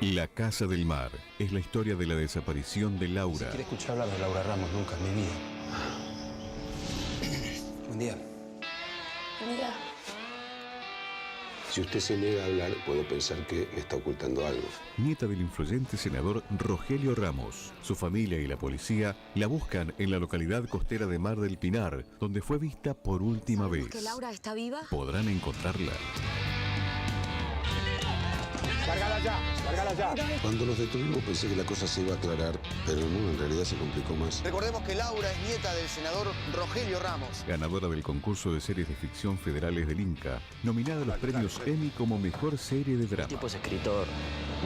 La Casa del Mar es la historia de la desaparición de Laura. Si quiere escuchar hablar de Laura Ramos nunca en mi vida. Buen día. Buen día. Si usted se niega a hablar, puedo pensar que me está ocultando algo. Nieta del influyente senador Rogelio Ramos. Su familia y la policía la buscan en la localidad costera de Mar del Pinar, donde fue vista por última vez. ¿Que Laura está viva? ¿Podrán encontrarla? ¡Lárgala ya! ¡Lárgala ya! Cuando los detuvimos pensé que la cosa se iba a aclarar, pero el mundo en realidad se complicó más. Recordemos que Laura es nieta del senador Rogelio Ramos. Ganadora del concurso de series de ficción federales del Inca, nominada a los premios Emmy como mejor serie de drama. El tipo es escritor,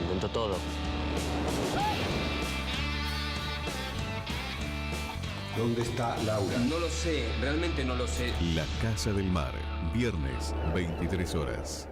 inventó todo. ¿Dónde está Laura? No lo sé, realmente no lo sé. La Casa del Mar, viernes, 23 horas.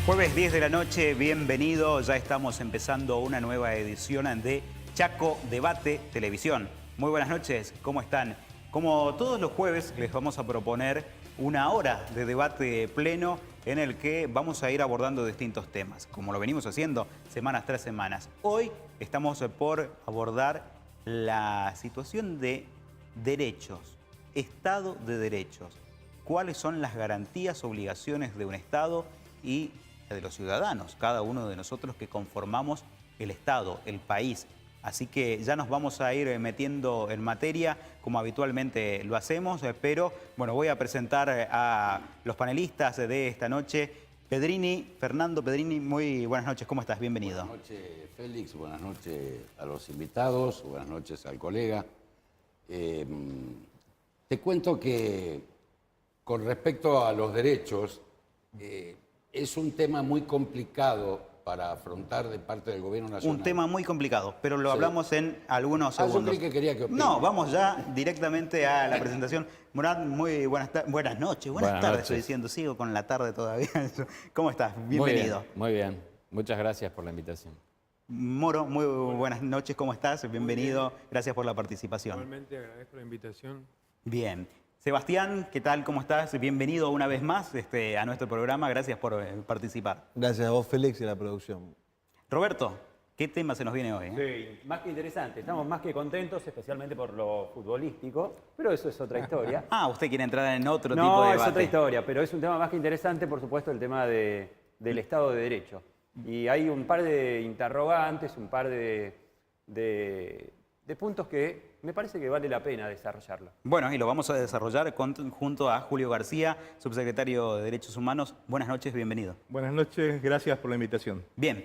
Jueves 10 de la noche, bienvenido. Ya estamos empezando una nueva edición de Chaco Debate Televisión. Muy buenas noches, ¿cómo están? Como todos los jueves, les vamos a proponer una hora de debate pleno en el que vamos a ir abordando distintos temas, como lo venimos haciendo semanas tras semanas. Hoy estamos por abordar la situación de derechos, Estado de Derechos. ¿Cuáles son las garantías, obligaciones de un Estado y de los ciudadanos, cada uno de nosotros que conformamos el Estado, el país? Así que ya nos vamos a ir metiendo en materia, como habitualmente lo hacemos, pero bueno, voy a presentar a los panelistas de esta noche. Pedrini, Fernando Pedrini, muy buenas noches, ¿cómo estás? Bienvenido. Buenas noches, Félix, buenas noches a los invitados, buenas noches al colega. Te cuento que con respecto a los derechos, es un tema muy complicado para afrontar de parte del Gobierno Nacional. Un tema muy complicado, pero lo hablamos en algunos segundos. Yo creí que quería que opine. No, vamos ya directamente a la presentación. Murad, muy buenas noches, buenas tardes, estoy diciendo, sigo con la tarde todavía. ¿Cómo estás? Bienvenido. Muy bien. Muchas gracias por la invitación. Moro, muy buenas noches, ¿cómo estás? Bienvenido, gracias por la participación. Igualmente agradezco la invitación. Bien. Sebastián, ¿qué tal? ¿Cómo estás? Bienvenido una vez más a nuestro programa. Gracias por participar. Gracias a vos, Félix, y a la producción. Roberto, ¿qué tema se nos viene hoy? Sí, más que interesante. Estamos más que contentos, especialmente por lo futbolístico, pero eso es otra historia. ¿Usted quiere entrar en otro tipo de debate? debate? No, es otra historia, pero es un tema más que interesante, por supuesto, el tema del Estado de Derecho. Y hay un par de interrogantes, un par de puntos que me parece que vale la pena desarrollarlo. Bueno, y lo vamos a desarrollar junto a Julio García, subsecretario de Derechos Humanos. Buenas noches, bienvenido. Buenas noches, gracias por la invitación. Bien,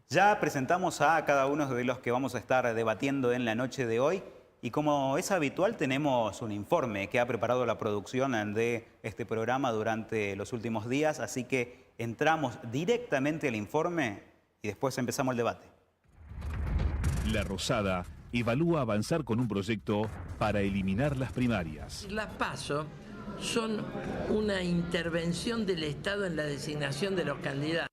ya presentamos a cada uno de los que vamos a estar debatiendo en la noche de hoy. Y como es habitual, tenemos un informe que ha preparado la producción de este programa durante los últimos días. Así que entramos directamente al informe y después empezamos el debate. La Rosada evalúa avanzar con un proyecto para eliminar las primarias. Las PASO son una intervención del Estado en la designación de los candidatos.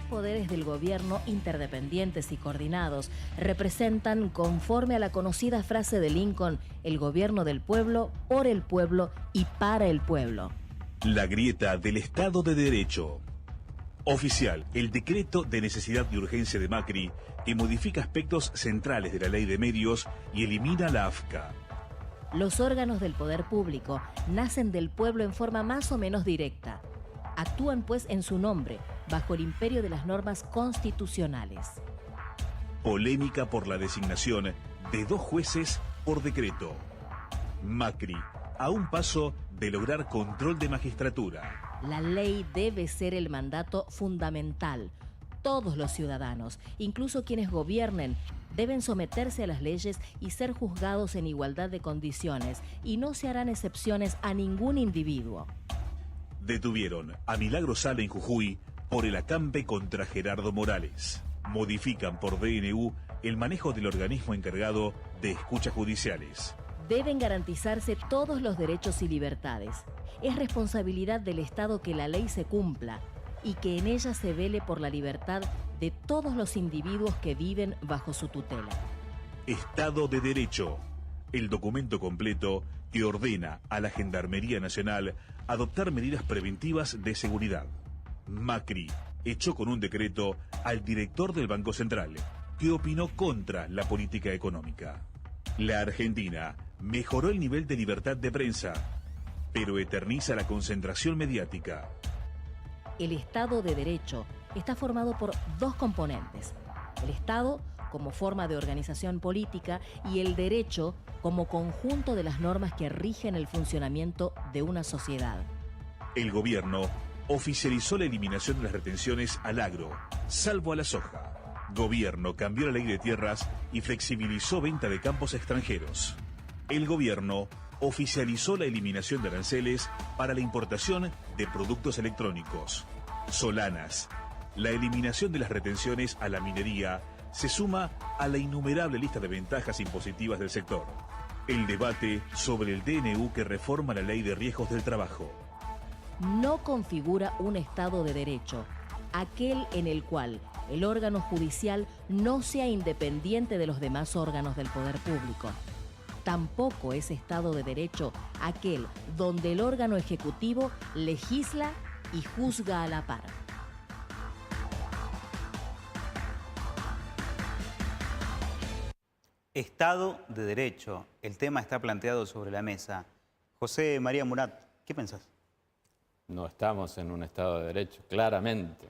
Poderes del gobierno interdependientes y coordinados representan, conforme a la conocida frase de Lincoln, el gobierno del pueblo, por el pueblo y para el pueblo. La grieta del Estado de Derecho. Oficial, el decreto de necesidad y urgencia de Macri, que modifica aspectos centrales de la ley de medios y elimina la AFCA. Los órganos del poder público nacen del pueblo en forma más o menos directa. Actúan pues en su nombre, bajo el imperio de las normas constitucionales. Polémica por la designación de 2 jueces por decreto. Macri, a un paso de lograr control de magistratura. La ley debe ser el mandato fundamental. Todos los ciudadanos, incluso quienes gobiernen, deben someterse a las leyes y ser juzgados en igualdad de condiciones, y no se harán excepciones a ningún individuo. Detuvieron a Milagro Sala en Jujuy por el acampe contra Gerardo Morales. Modifican por DNU el manejo del organismo encargado de escuchas judiciales. Deben garantizarse todos los derechos y libertades. Es responsabilidad del Estado que la ley se cumpla y que en ella se vele por la libertad de todos los individuos que viven bajo su tutela. Estado de Derecho, el documento completo que ordena a la Gendarmería Nacional adoptar medidas preventivas de seguridad. Macri echó con un decreto al director del Banco Central, que opinó contra la política económica. La Argentina mejoró el nivel de libertad de prensa, pero eterniza la concentración mediática. El Estado de Derecho está formado por 2 componentes: el Estado como forma de organización política y el derecho como conjunto de las normas que rigen el funcionamiento de una sociedad. El gobierno oficializó la eliminación de las retenciones al agro, salvo a la soja. Gobierno cambió la ley de tierras y flexibilizó venta de campos extranjeros. El gobierno oficializó la eliminación de aranceles para la importación de productos electrónicos. Solanas. La eliminación de las retenciones a la minería se suma a la innumerable lista de ventajas impositivas del sector. El debate sobre el DNU que reforma la ley de riesgos del trabajo. No configura un Estado de Derecho aquel en el cual el órgano judicial no sea independiente de los demás órganos del poder público. Tampoco es Estado de Derecho aquel donde el órgano ejecutivo legisla y juzga a la par. Estado de Derecho. El tema está planteado sobre la mesa. José María Murat, ¿qué pensás? No estamos en un Estado de Derecho, claramente.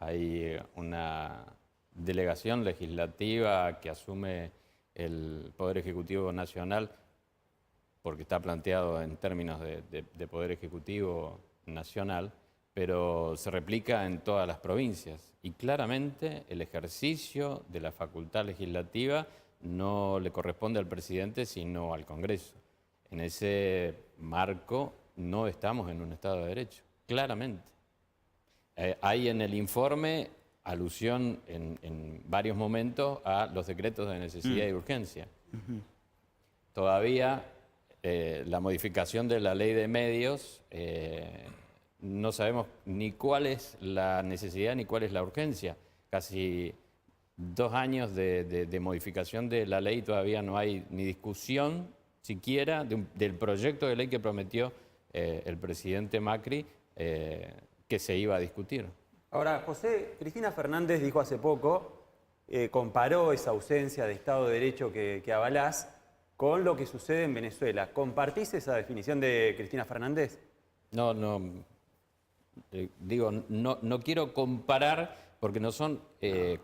Hay una delegación legislativa que asume el Poder Ejecutivo Nacional, porque está planteado en términos de Poder Ejecutivo Nacional, pero se replica en todas las provincias. Y claramente el ejercicio de la facultad legislativa no le corresponde al presidente, sino al Congreso. En ese marco no estamos en un Estado de Derecho, claramente. Hay en el informe alusión en varios momentos a los decretos de necesidad y urgencia. Todavía la modificación de la ley de medios, no sabemos ni cuál es la necesidad ni cuál es la urgencia. Casi 2 años de modificación de la ley, todavía no hay ni discusión siquiera del proyecto de ley que prometió el presidente Macri que se iba a discutir. Ahora, José, Cristina Fernández dijo hace poco, comparó esa ausencia de Estado de Derecho que avalás con lo que sucede en Venezuela. ¿Compartís esa definición de Cristina Fernández? No, no quiero comparar porque no son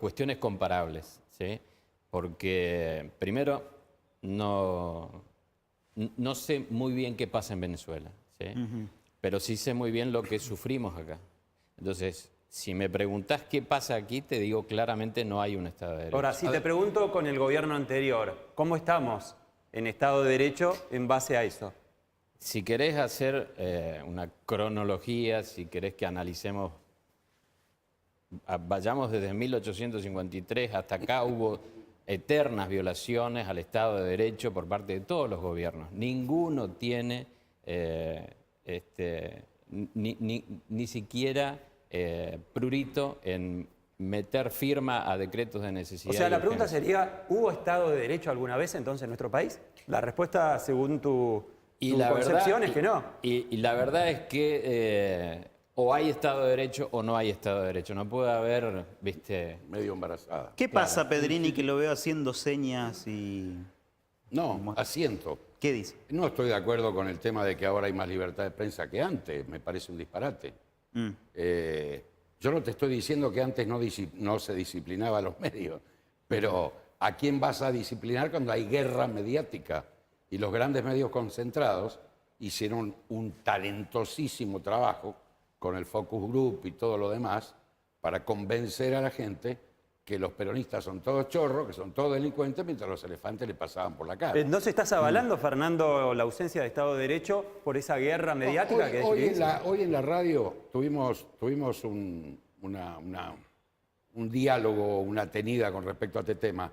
cuestiones comparables, ¿sí? Porque primero no sé muy bien qué pasa en Venezuela, ¿sí? Pero sí sé muy bien lo que sufrimos acá. Entonces, si me preguntás qué pasa aquí, te digo claramente no hay un Estado de Derecho. Ahora, si te pregunto con el gobierno anterior, ¿cómo estamos en Estado de Derecho en base a eso? Si querés hacer una cronología, si querés que analicemos, vayamos desde 1853 hasta acá, hubo eternas violaciones al Estado de Derecho por parte de todos los gobiernos. Ninguno tiene ni siquiera prurito en meter firma a decretos de necesidad. O sea, la pregunta sería, ¿hubo Estado de Derecho alguna vez entonces en nuestro país? La respuesta, según tu concepción, es que no. Y la verdad es que o hay Estado de Derecho o no hay Estado de Derecho. No puede haber, viste... Medio embarazada. ¿Qué pasa, Pedrini, que lo veo haciendo señas y...? No, asiento. ¿Qué dice? No estoy de acuerdo con el tema de que ahora hay más libertad de prensa que antes. Me parece un disparate. Yo no te estoy diciendo que antes no se disciplinaba a los medios, pero ¿a quién vas a disciplinar cuando hay guerra mediática? Y los grandes medios concentrados hicieron un talentosísimo trabajo con el focus group y todo lo demás para convencer a la gente que los peronistas son todos chorros, que son todos delincuentes, mientras los elefantes le pasaban por la cara. ¿No se estás avalando, Fernando, la ausencia de Estado de Derecho por esa guerra mediática que Hoy en la radio tuvimos un diálogo, una tenida con respecto a este tema.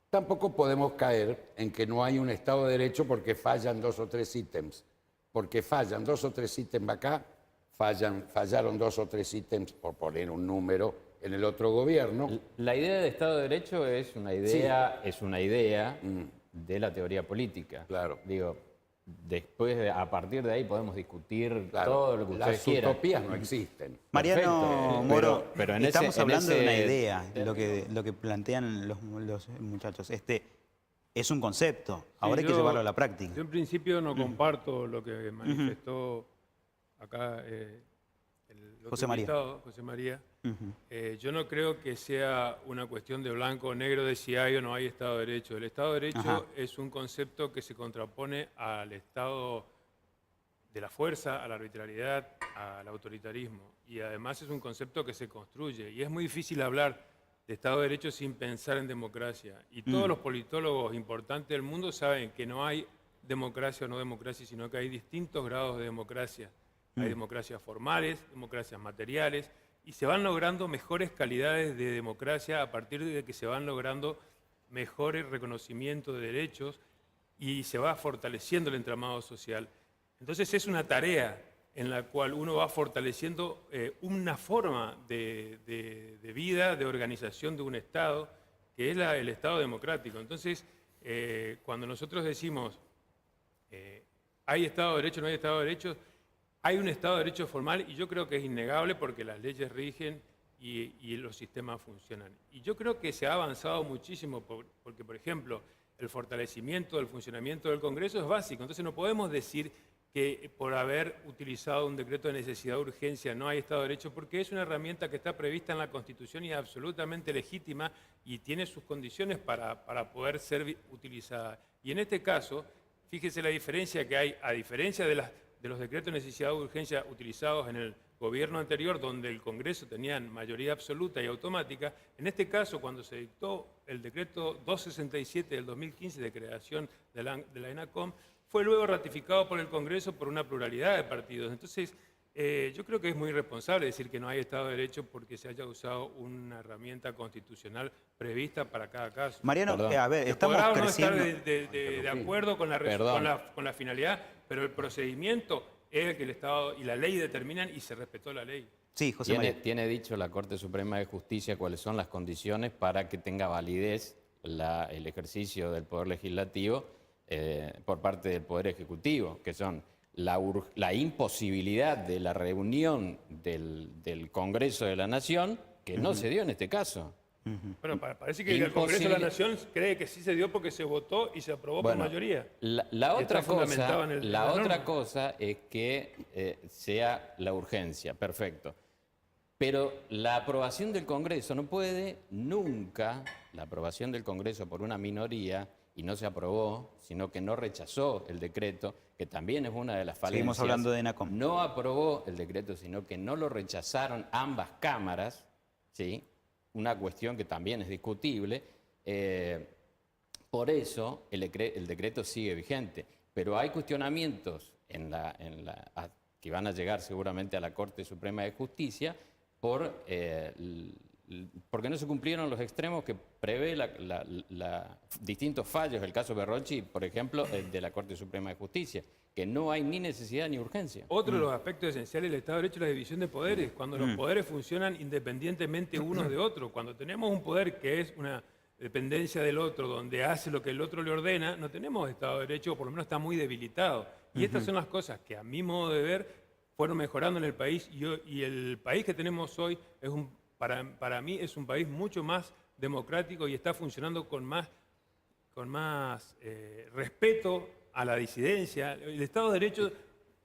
Tampoco podemos caer en que no hay un Estado de Derecho porque fallan 2 o 3 ítems. Porque fallan 2 o 3 ítems acá, fallaron 2 o 3 ítems, por poner un número, en el otro gobierno. La idea de Estado de Derecho es una idea, de la teoría política. Claro. Digo, después, a partir de ahí podemos discutir todo lo que ustedes quieran. Las utopías no existen. Mariano Moro, pero estamos hablando de una idea, lo que plantean los muchachos. Es un concepto, ahora hay que llevarlo a la práctica. Yo en principio no comparto lo que manifestó acá el José María. invitado, José María. Yo no creo que sea una cuestión de blanco o negro de si hay o no hay Estado de Derecho. El Estado de Derecho es un concepto que se contrapone al Estado de la fuerza, a la arbitrariedad, al autoritarismo. Y además es un concepto que se construye. Y es muy difícil hablar de Estado de Derecho sin pensar en democracia. Y todos los politólogos importantes del mundo saben que no hay democracia o no democracia, sino que hay distintos grados de democracia. Hay democracias formales, democracias materiales, y se van logrando mejores calidades de democracia a partir de que se van logrando mejores reconocimientos de derechos y se va fortaleciendo el entramado social. Entonces es una tarea en la cual uno va fortaleciendo una forma de vida, de organización de un Estado, que es el Estado democrático. Entonces, cuando nosotros decimos ¿hay Estado de Derecho o no hay Estado de Derecho? Hay un Estado de Derecho formal y yo creo que es innegable porque las leyes rigen y los sistemas funcionan. Y yo creo que se ha avanzado muchísimo porque, por ejemplo, el fortalecimiento del funcionamiento del Congreso es básico. Entonces no podemos decir que por haber utilizado un decreto de necesidad de urgencia no hay Estado de Derecho, porque es una herramienta que está prevista en la Constitución y es absolutamente legítima y tiene sus condiciones para poder ser utilizada. Y en este caso, fíjese la diferencia que hay, a diferencia de los decretos de necesidad de urgencia utilizados en el gobierno anterior, donde el Congreso tenía mayoría absoluta y automática. En este caso, cuando se dictó el decreto 267 del 2015 de creación de la ENACOM, fue luego ratificado por el Congreso por una pluralidad de partidos. Entonces, yo creo que es muy irresponsable decir que no hay Estado de Derecho porque se haya usado una herramienta constitucional prevista para cada caso. Mariano, a ver, estamos creciendo. No estar de acuerdo con la finalidad, pero el procedimiento es el que el Estado y la ley determinan y se respetó la ley. Sí, José María. Tiene dicho la Corte Suprema de Justicia cuáles son las condiciones para que tenga validez el ejercicio del Poder Legislativo por parte del Poder Ejecutivo, que son la imposibilidad de la reunión del Congreso de la Nación, que no se dio en este caso. Bueno, parece que el Congreso de la Nación cree que sí se dio porque se votó y se aprobó por mayoría. La otra cosa es que sea la urgencia, perfecto. Pero la aprobación del Congreso no puede nunca, la aprobación del Congreso por una minoría, y no se aprobó, sino que no rechazó el decreto, que también es una de las falencias. Seguimos hablando de ENACOM. No aprobó el decreto, sino que no lo rechazaron ambas cámaras, ¿sí? Una cuestión que también es discutible. Por eso el decreto sigue vigente. Pero hay cuestionamientos que van a llegar seguramente a la Corte Suprema de Justicia porque no se cumplieron los extremos que prevé distintos fallos, el caso Berrocchi, por ejemplo, el de la Corte Suprema de Justicia, que no hay ni necesidad ni urgencia. Otro de los aspectos esenciales del Estado de Derecho es la división de poderes, cuando los poderes funcionan independientemente unos de otros. Cuando tenemos un poder que es una dependencia del otro, donde hace lo que el otro le ordena, no tenemos Estado de Derecho, o por lo menos está muy debilitado. Y estas son las cosas que, a mi modo de ver, fueron mejorando en el país, y el país que tenemos hoy es para mí es un país mucho más democrático y está funcionando con más respeto a la disidencia. El Estado de Derecho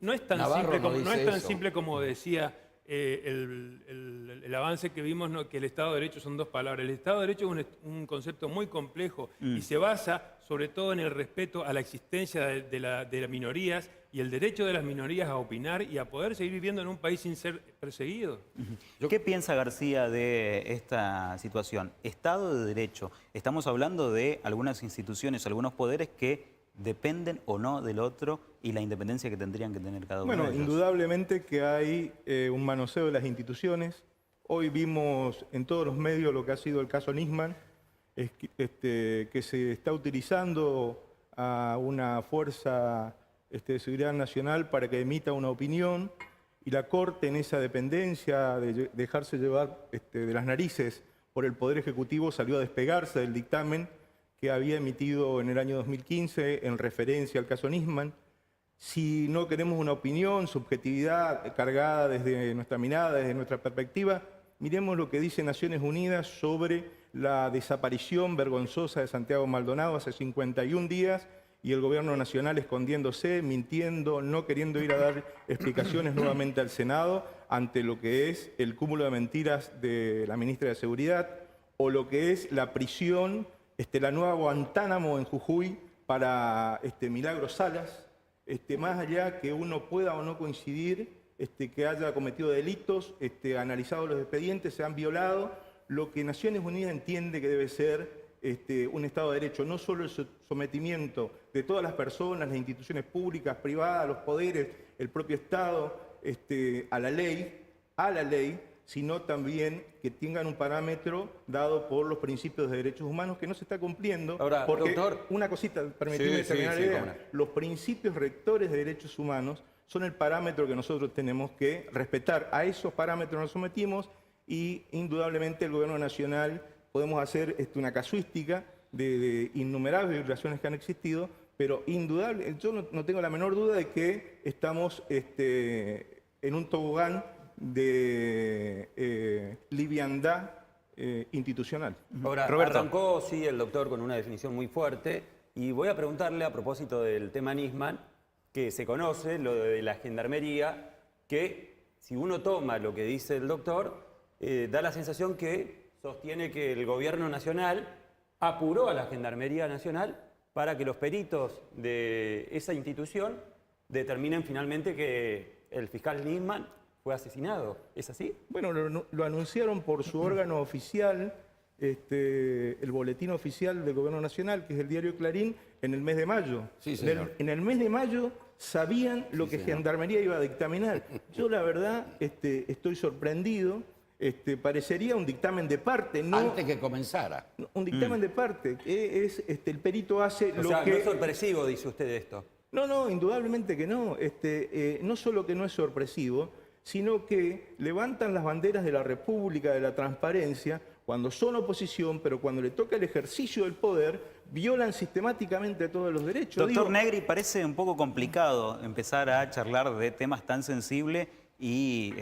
no es tan simple como decía el avance que vimos, ¿no? Que el Estado de Derecho son dos palabras. El Estado de Derecho es un concepto muy complejo y se basa sobre todo en el respeto a la existencia de las minorías y el derecho de las minorías a opinar y a poder seguir viviendo en un país sin ser perseguidos. ¿Qué piensa García de esta situación? Estado de Derecho. Estamos hablando de algunas instituciones, algunos poderes que dependen o no del otro y la independencia que tendrían que tener cada uno de ellos. Bueno, indudablemente que hay un manoseo de las instituciones. Hoy vimos en todos los medios lo que ha sido el caso Nisman, que se está utilizando a una fuerza de seguridad nacional para que emita una opinión y la Corte en esa dependencia de dejarse llevar de las narices por el Poder Ejecutivo salió a despegarse del dictamen que había emitido en el año 2015 en referencia al caso Nisman. Si no queremos una opinión, subjetividad cargada desde nuestra mirada, desde nuestra perspectiva, miremos lo que dice Naciones Unidas sobre la desaparición vergonzosa de Santiago Maldonado hace 51 días y el gobierno nacional escondiéndose, mintiendo, no queriendo ir a dar explicaciones nuevamente al Senado ante lo que es el cúmulo de mentiras de la ministra de Seguridad o lo que es la prisión, la nueva Guantánamo en Jujuy para Milagros Salas, más allá que uno pueda o no coincidir, que haya cometido delitos, analizado los expedientes, se han violado lo que Naciones Unidas entiende que debe ser un Estado de Derecho, no solo el sometimiento de todas las personas, las instituciones públicas, privadas, los poderes, el propio Estado, a la ley, sino también que tengan un parámetro dado por los principios de derechos humanos que no se está cumpliendo. Ahora, porque, doctor, una cosita, permíteme terminar la idea. cómo no. Los principios rectores de derechos humanos son el parámetro que nosotros tenemos que respetar. A esos parámetros nos sometimos y indudablemente el gobierno nacional podemos hacer una casuística de innumerables violaciones que han existido, pero indudable, yo no tengo la menor duda de que estamos en un tobogán de liviandad institucional. Ahora, Roberto. arrancó, sí, el doctor con una definición muy fuerte y voy a preguntarle a propósito del tema Nisman, que se conoce, lo de la gendarmería, que si uno toma lo que dice el doctor, da la sensación que sostiene que el gobierno nacional apuró a la Gendarmería Nacional para que los peritos de esa institución determinen finalmente que el fiscal Nisman fue asesinado. ¿Es así? Bueno, lo anunciaron por su órgano oficial, el boletín oficial del Gobierno Nacional, que es el diario Clarín, en el mes de mayo. Sí, señor. En el mes de mayo sabían lo que Gendarmería iba a dictaminar. Yo, la verdad, estoy sorprendido. Parecería un dictamen de parte, ¿no? Antes que comenzara. Un dictamen de parte. El perito hace O lo sea, que... no es sorpresivo, dice usted esto. No, indudablemente que no. No solo que no es sorpresivo, sino que levantan las banderas de la República, de la transparencia, cuando son oposición, pero cuando le toca el ejercicio del poder, violan sistemáticamente todos los derechos. Doctor Negri, parece un poco complicado empezar a charlar de temas tan sensibles y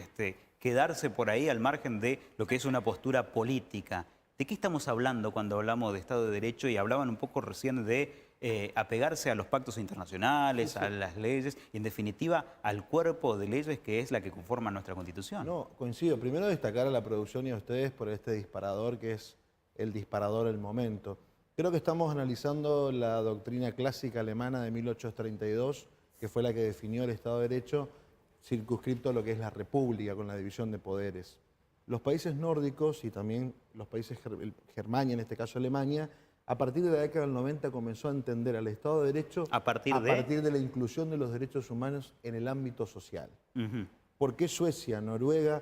quedarse por ahí al margen de lo que es una postura política. ¿De qué estamos hablando cuando hablamos de Estado de Derecho? Y hablaban un poco recién de apegarse a los pactos internacionales, a las leyes y, en definitiva, al cuerpo de leyes que es la que conforma nuestra Constitución. No, coincido. Primero destacar a la producción y a ustedes por este disparador que es el disparador del momento. Creo que estamos analizando la doctrina clásica alemana de 1832, que fue la que definió el Estado de Derecho, circunscripto a lo que es la República, con la división de poderes. Los países nórdicos y también los países Germania, en este caso Alemania, a partir de la década del 90 comenzó a entender al Estado de Derecho a partir de la inclusión de los derechos humanos en el ámbito social. ¿Por qué Suecia, Noruega,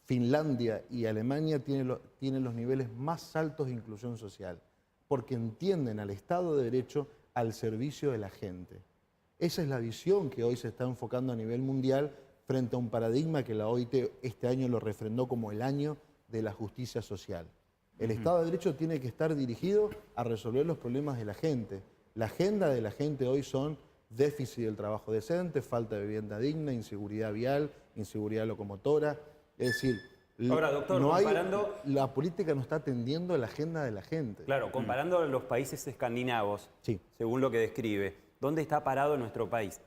Finlandia y Alemania tienen los niveles más altos de inclusión social? Porque entienden al Estado de Derecho al servicio de la gente. Esa es la visión que hoy se está enfocando a nivel mundial frente a un paradigma que la OIT este año lo refrendó como el año de la justicia social. El Estado de Derecho tiene que estar dirigido a resolver los problemas de la gente. La agenda de la gente hoy son déficit del trabajo decente, falta de vivienda digna, inseguridad vial, inseguridad locomotora. Es decir, ahora, doctor, la política no está atendiendo a la agenda de la gente. Claro, comparando los países escandinavos, según lo que describe, ¿dónde está parado nuestro país?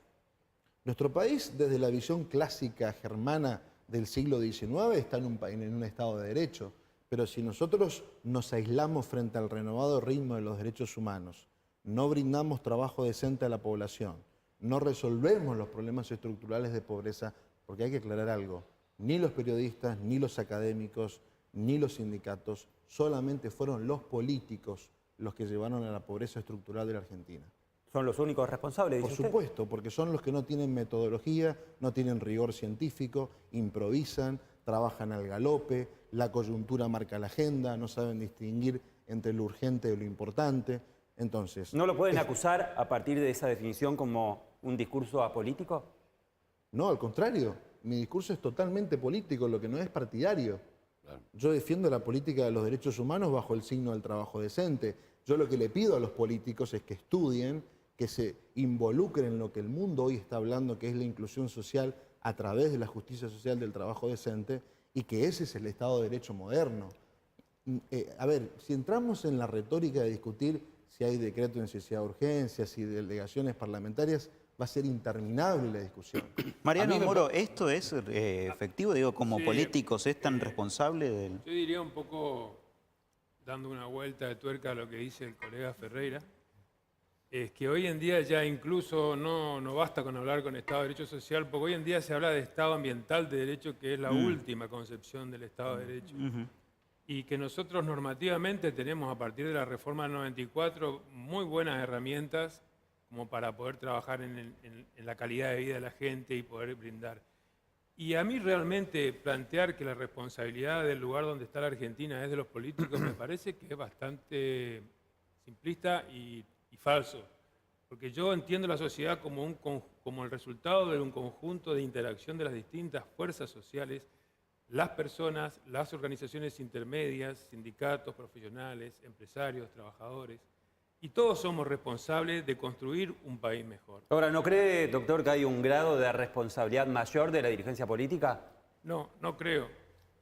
Nuestro país, desde la visión clásica germana del siglo XIX, está en un Estado de Derecho. Pero si nosotros nos aislamos frente al renovado ritmo de los derechos humanos, no brindamos trabajo decente a la población, no resolvemos los problemas estructurales de pobreza, porque hay que aclarar algo, ni los periodistas, ni los académicos, ni los sindicatos, solamente fueron los políticos los que llevaron a la pobreza estructural de la Argentina. ¿Son los únicos responsables? Por supuesto, porque son los que no tienen metodología, no tienen rigor científico, improvisan, trabajan al galope, la coyuntura marca la agenda, no saben distinguir entre lo urgente y lo importante. Entonces, ¿no lo pueden acusar a partir de esa definición como un discurso apolítico? No, al contrario. Mi discurso es totalmente político, lo que no es partidario. Claro. Yo defiendo la política de los derechos humanos bajo el signo del trabajo decente. Yo lo que le pido a los políticos es que estudien, que se involucren en lo que el mundo hoy está hablando, que es la inclusión social a través de la justicia social del trabajo decente, y que ese es el Estado de Derecho moderno. A ver, si entramos en la retórica de discutir si hay decreto de necesidad de urgencia, si delegaciones parlamentarias, va a ser interminable la discusión. Mariano Moro, ¿esto es efectivo? Digo, como Sí, políticos, ¿es tan responsable del...? Yo diría un poco, dando una vuelta de tuerca a lo que dice el colega Ferreira, es que hoy en día ya incluso no basta con hablar con Estado de Derecho Social, porque hoy en día se habla de Estado Ambiental de Derecho, que es la última concepción del Estado de Derecho. Y que nosotros normativamente tenemos, a partir de la reforma del 94, muy buenas herramientas como para poder trabajar en la calidad de vida de la gente y poder brindar. Y a mí realmente plantear que la responsabilidad del lugar donde está la Argentina es de los políticos me parece que es bastante simplista y falso. Porque yo entiendo la sociedad como el resultado de un conjunto de interacción de las distintas fuerzas sociales, las personas, las organizaciones intermedias, sindicatos, profesionales, empresarios, trabajadores, y todos somos responsables de construir un país mejor. Ahora, ¿no cree, doctor, que hay un grado de responsabilidad mayor de la dirigencia política? No, no creo.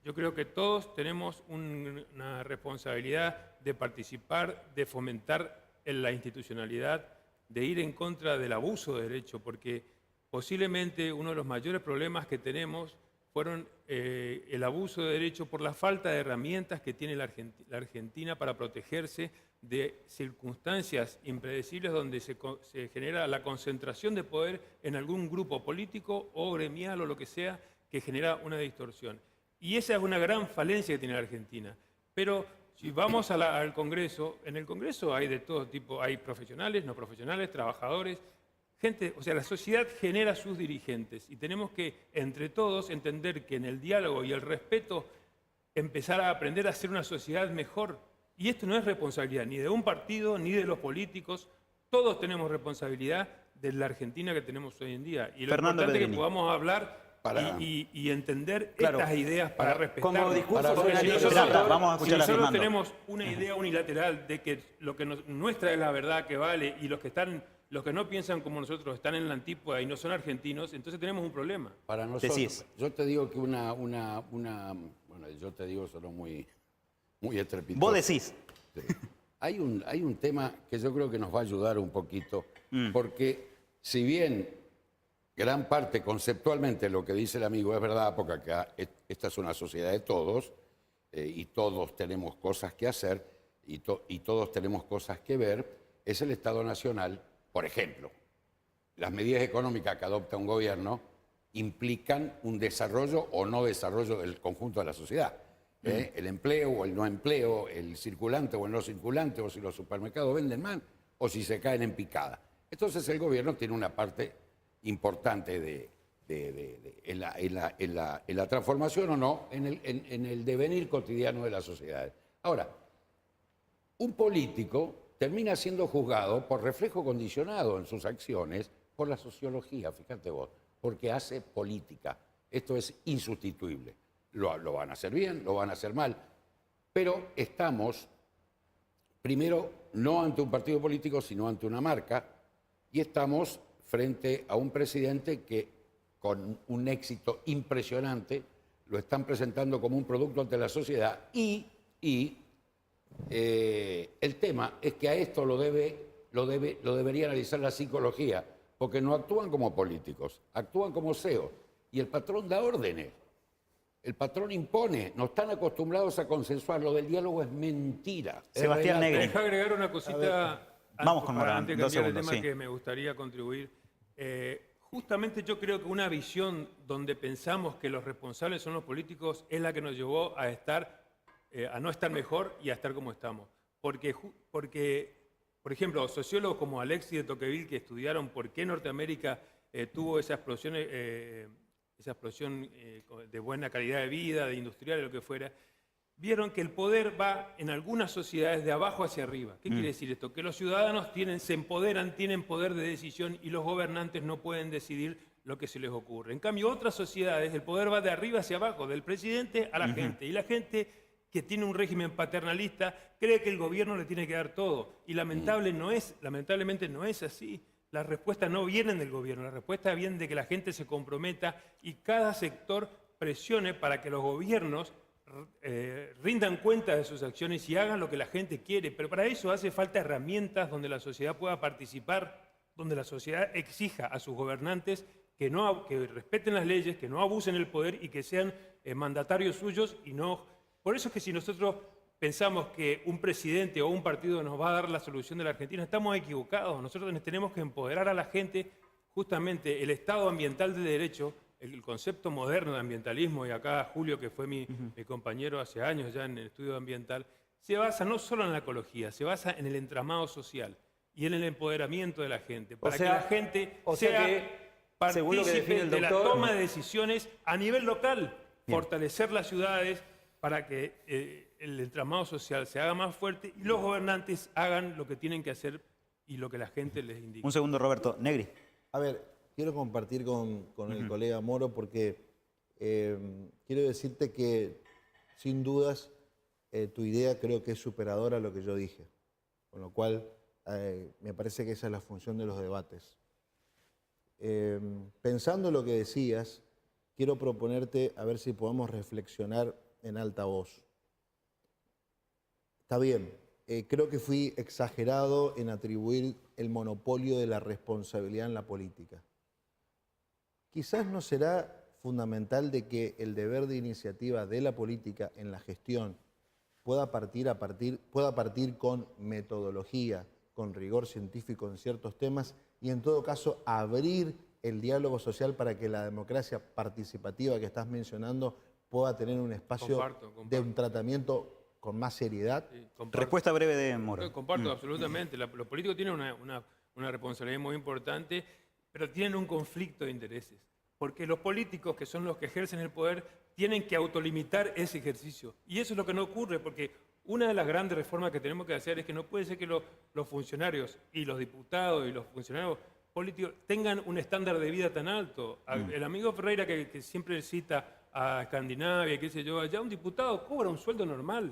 Yo creo que todos tenemos una responsabilidad de participar, de fomentar en la institucionalidad, de ir en contra del abuso de derecho, porque posiblemente uno de los mayores problemas que tenemos fueron el abuso de derecho por la falta de herramientas que tiene la Argentina para protegerse de circunstancias impredecibles donde se genera la concentración de poder en algún grupo político o gremial o lo que sea que genera una distorsión. Y esa es una gran falencia que tiene la Argentina. Pero si vamos al Congreso, en el Congreso hay de todo tipo, hay profesionales, no profesionales, trabajadores, gente, o sea, la sociedad genera sus dirigentes y tenemos que, entre todos, entender que en el diálogo y el respeto empezar a aprender a ser una sociedad mejor. Y esto no es responsabilidad ni de un partido ni de los políticos. Todos tenemos responsabilidad de la Argentina que tenemos hoy en día. Y lo importante es que podamos hablar y entender estas ideas para respetarlas. Como discurso si nosotros tenemos una idea unilateral de que lo que nuestra es la verdad que vale y los que no piensan como nosotros están en la antípoda y no son argentinos, entonces tenemos un problema. Para nosotros, yo te digo que bueno, yo te digo solo muy estrepitoso. Vos decís. Sí. Hay un tema que yo creo que nos va a ayudar un poquito, porque si bien gran parte conceptualmente lo que dice el amigo es verdad, porque acá esta es una sociedad de todos y todos tenemos cosas que hacer y todos tenemos cosas que ver, es el Estado Nacional. Por ejemplo, las medidas económicas que adopta un gobierno implican un desarrollo o no desarrollo del conjunto de la sociedad. El empleo o el no empleo, el circulante o el no circulante, o si los supermercados venden más, o si se caen en picada. Entonces el gobierno tiene una parte importante en la transformación o no, en el devenir cotidiano de las sociedades. Ahora, un político termina siendo juzgado por reflejo condicionado en sus acciones por la sociología, fíjate vos, porque hace política. Esto es insustituible. Lo van a hacer bien, lo van a hacer mal, pero estamos, primero, no ante un partido político, sino ante una marca, y estamos frente a un presidente que, con un éxito impresionante, lo están presentando como un producto ante la sociedad y el tema es que a esto lo debería analizar la psicología, porque no actúan como políticos, actúan como CEOs. Y el patrón da órdenes, el patrón impone, no están acostumbrados a consensuar, lo del diálogo es mentira. Sebastián Negri. Deja agregar una cosita. Vamos con Morán, antes de 2 cambiar el segundos, tema sí. que me gustaría contribuir. Justamente yo creo que una visión donde pensamos que los responsables son los políticos es la que nos llevó a no estar mejor y a estar como estamos. Porque, por ejemplo, sociólogos como Alexis de Tocqueville, que estudiaron por qué Norteamérica tuvo esa explosión de buena calidad de vida, de industrial, de lo que fuera, vieron que el poder va en algunas sociedades de abajo hacia arriba. ¿Qué quiere decir esto? Que los ciudadanos se empoderan, tienen poder de decisión y los gobernantes no pueden decidir lo que se les ocurre. En cambio, otras sociedades, el poder va de arriba hacia abajo, del presidente a la gente. Y la gente que tiene un régimen paternalista cree que el gobierno le tiene que dar todo. Y lamentablemente no es así. Las respuestas no vienen del gobierno, las respuestas vienen de que la gente se comprometa y cada sector presione para que los gobiernos rindan cuenta de sus acciones y hagan lo que la gente quiere. Pero para eso hace falta herramientas donde la sociedad pueda participar, donde la sociedad exija a sus gobernantes que respeten las leyes, que no abusen el poder y que sean mandatarios suyos y no. Por eso es que si nosotros pensamos que un presidente o un partido nos va a dar la solución de la Argentina, estamos equivocados. Nosotros tenemos que empoderar a la gente, justamente el Estado ambiental de derecho, el concepto moderno de ambientalismo, y acá Julio, que fue mi compañero hace años ya en el estudio ambiental, se basa no solo en la ecología, se basa en el entramado social y en el empoderamiento de la gente, para que la gente sea partícipe de la toma de decisiones a nivel local, fortalecer las ciudades para que el entramado social se haga más fuerte y los gobernantes hagan lo que tienen que hacer y lo que la gente les indica. Un segundo, Roberto. Negri. A ver, quiero compartir con el colega Moro porque quiero decirte que, sin dudas, tu idea creo que es superadora a lo que yo dije. Con lo cual, me parece que esa es la función de los debates. Pensando lo que decías, quiero proponerte a ver si podemos reflexionar en alta voz. Está bien, creo que fui exagerado en atribuir el monopolio de la responsabilidad en la política. Quizás no será fundamental de que el deber de iniciativa de la política en la gestión pueda partir con metodología, con rigor científico en ciertos temas y en todo caso abrir el diálogo social para que la democracia participativa que estás mencionando pueda tener un espacio de un tratamiento con más seriedad. Sí, respuesta breve de Moro. Comparto absolutamente. Los políticos tienen una responsabilidad muy importante, pero tienen un conflicto de intereses. Porque los políticos, que son los que ejercen el poder, tienen que autolimitar ese ejercicio. Y eso es lo que no ocurre, porque una de las grandes reformas que tenemos que hacer es que no puede ser que los funcionarios y los diputados y los funcionarios políticos tengan un estándar de vida tan alto. El amigo Ferreira, que siempre cita a Escandinavia, qué sé yo, allá un diputado cobra un sueldo normal.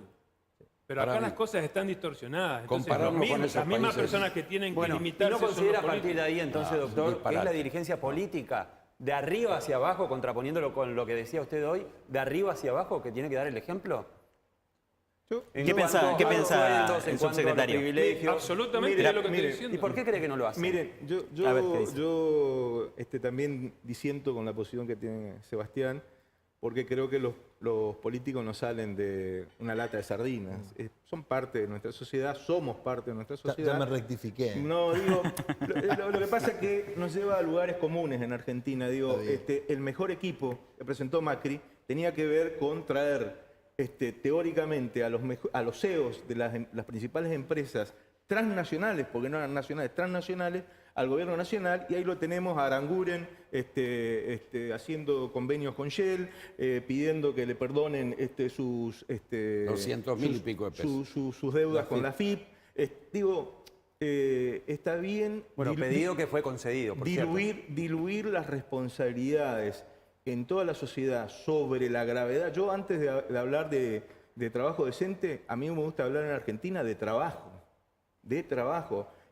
Pero acá las cosas están distorsionadas. Entonces, las mismas personas que tienen que limitarse. ¿Y no considera a partir de ahí, entonces, doctor, que es la dirigencia política de arriba hacia abajo, contraponiéndolo con lo que decía usted hoy, de arriba hacia abajo, que tiene que dar el ejemplo? ¿Qué piensa el subsecretario? Absolutamente es lo que estoy diciendo. ¿Y por qué cree que no lo hace? Miren, yo también disiento con la posición que tiene Sebastián, porque creo que los políticos no salen de una lata de sardinas. Son parte de nuestra sociedad, somos parte de nuestra sociedad. Ya me rectifiqué. No, digo, lo que pasa es que nos lleva a lugares comunes en Argentina. Digo, el mejor equipo que presentó Macri tenía que ver con traer teóricamente a los CEOs de las principales empresas transnacionales, porque no eran nacionales, transnacionales, al gobierno nacional, y ahí lo tenemos a Aranguren haciendo convenios con Shell, pidiendo que le perdonen sus 200.000 y pico de pesos. Sus deudas con la FIP. Está bien. Bueno, pedido que fue concedido, por diluir las responsabilidades en toda la sociedad sobre la gravedad. Yo, antes de hablar de trabajo decente, a mí me gusta hablar en Argentina de trabajo.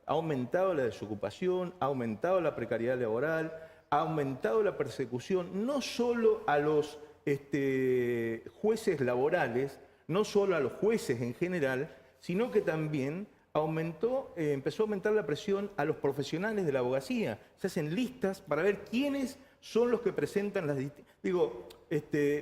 Ha aumentado la desocupación, ha aumentado la precariedad laboral, ha aumentado la persecución, no solo a los jueces laborales, no solo a los jueces en general, sino que también empezó a aumentar la presión a los profesionales de la abogacía. Se hacen listas para ver quiénes son los que presentan las distintas...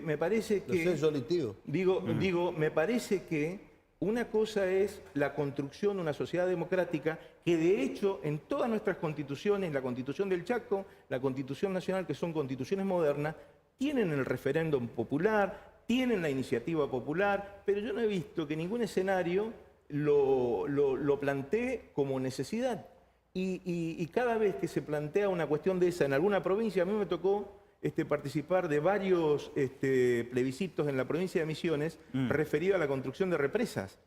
me parece que... No sé, yo litigo. Me parece que una cosa es la construcción de una sociedad democrática que de hecho en todas nuestras constituciones, la Constitución del Chaco, la Constitución Nacional, que son constituciones modernas, tienen el referéndum popular, tienen la iniciativa popular, pero yo no he visto que ningún escenario lo plantee como necesidad. Y cada vez que se plantea una cuestión de esa en alguna provincia, a mí me tocó participar de varios plebiscitos en la provincia de Misiones referido a la construcción de represas.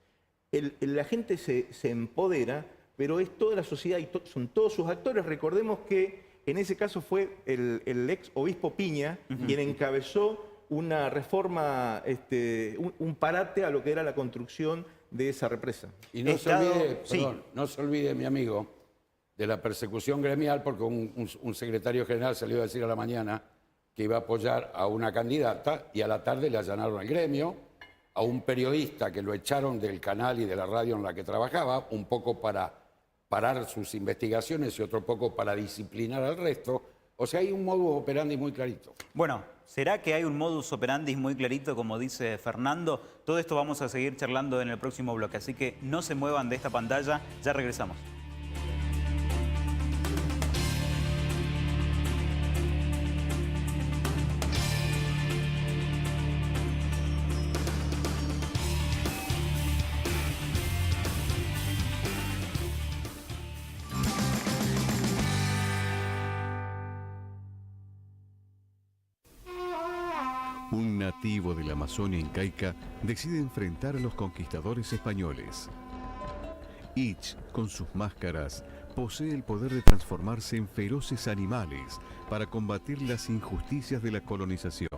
La gente se empodera, pero es toda la sociedad y son todos sus actores. Recordemos que en ese caso fue el ex obispo Piña quien encabezó una reforma, un parate a lo que era la construcción de esa represa. Y no se olvide, mi amigo, de la persecución gremial, porque un secretario general salió a decir a la mañana que iba a apoyar a una candidata y a la tarde le allanaron el gremio, a un periodista que lo echaron del canal y de la radio en la que trabajaba, un poco para parar sus investigaciones y otro poco para disciplinar al resto. O sea, hay un modus operandi muy clarito. Bueno, ¿será que hay un modus operandi muy clarito, como dice Fernando? Todo esto vamos a seguir charlando en el próximo bloque, así que no se muevan de esta pantalla, ya regresamos. Un nativo de la Amazonia incaica decide enfrentar a los conquistadores españoles. Ich, con sus máscaras, posee el poder de transformarse en feroces animales para combatir las injusticias de la colonización.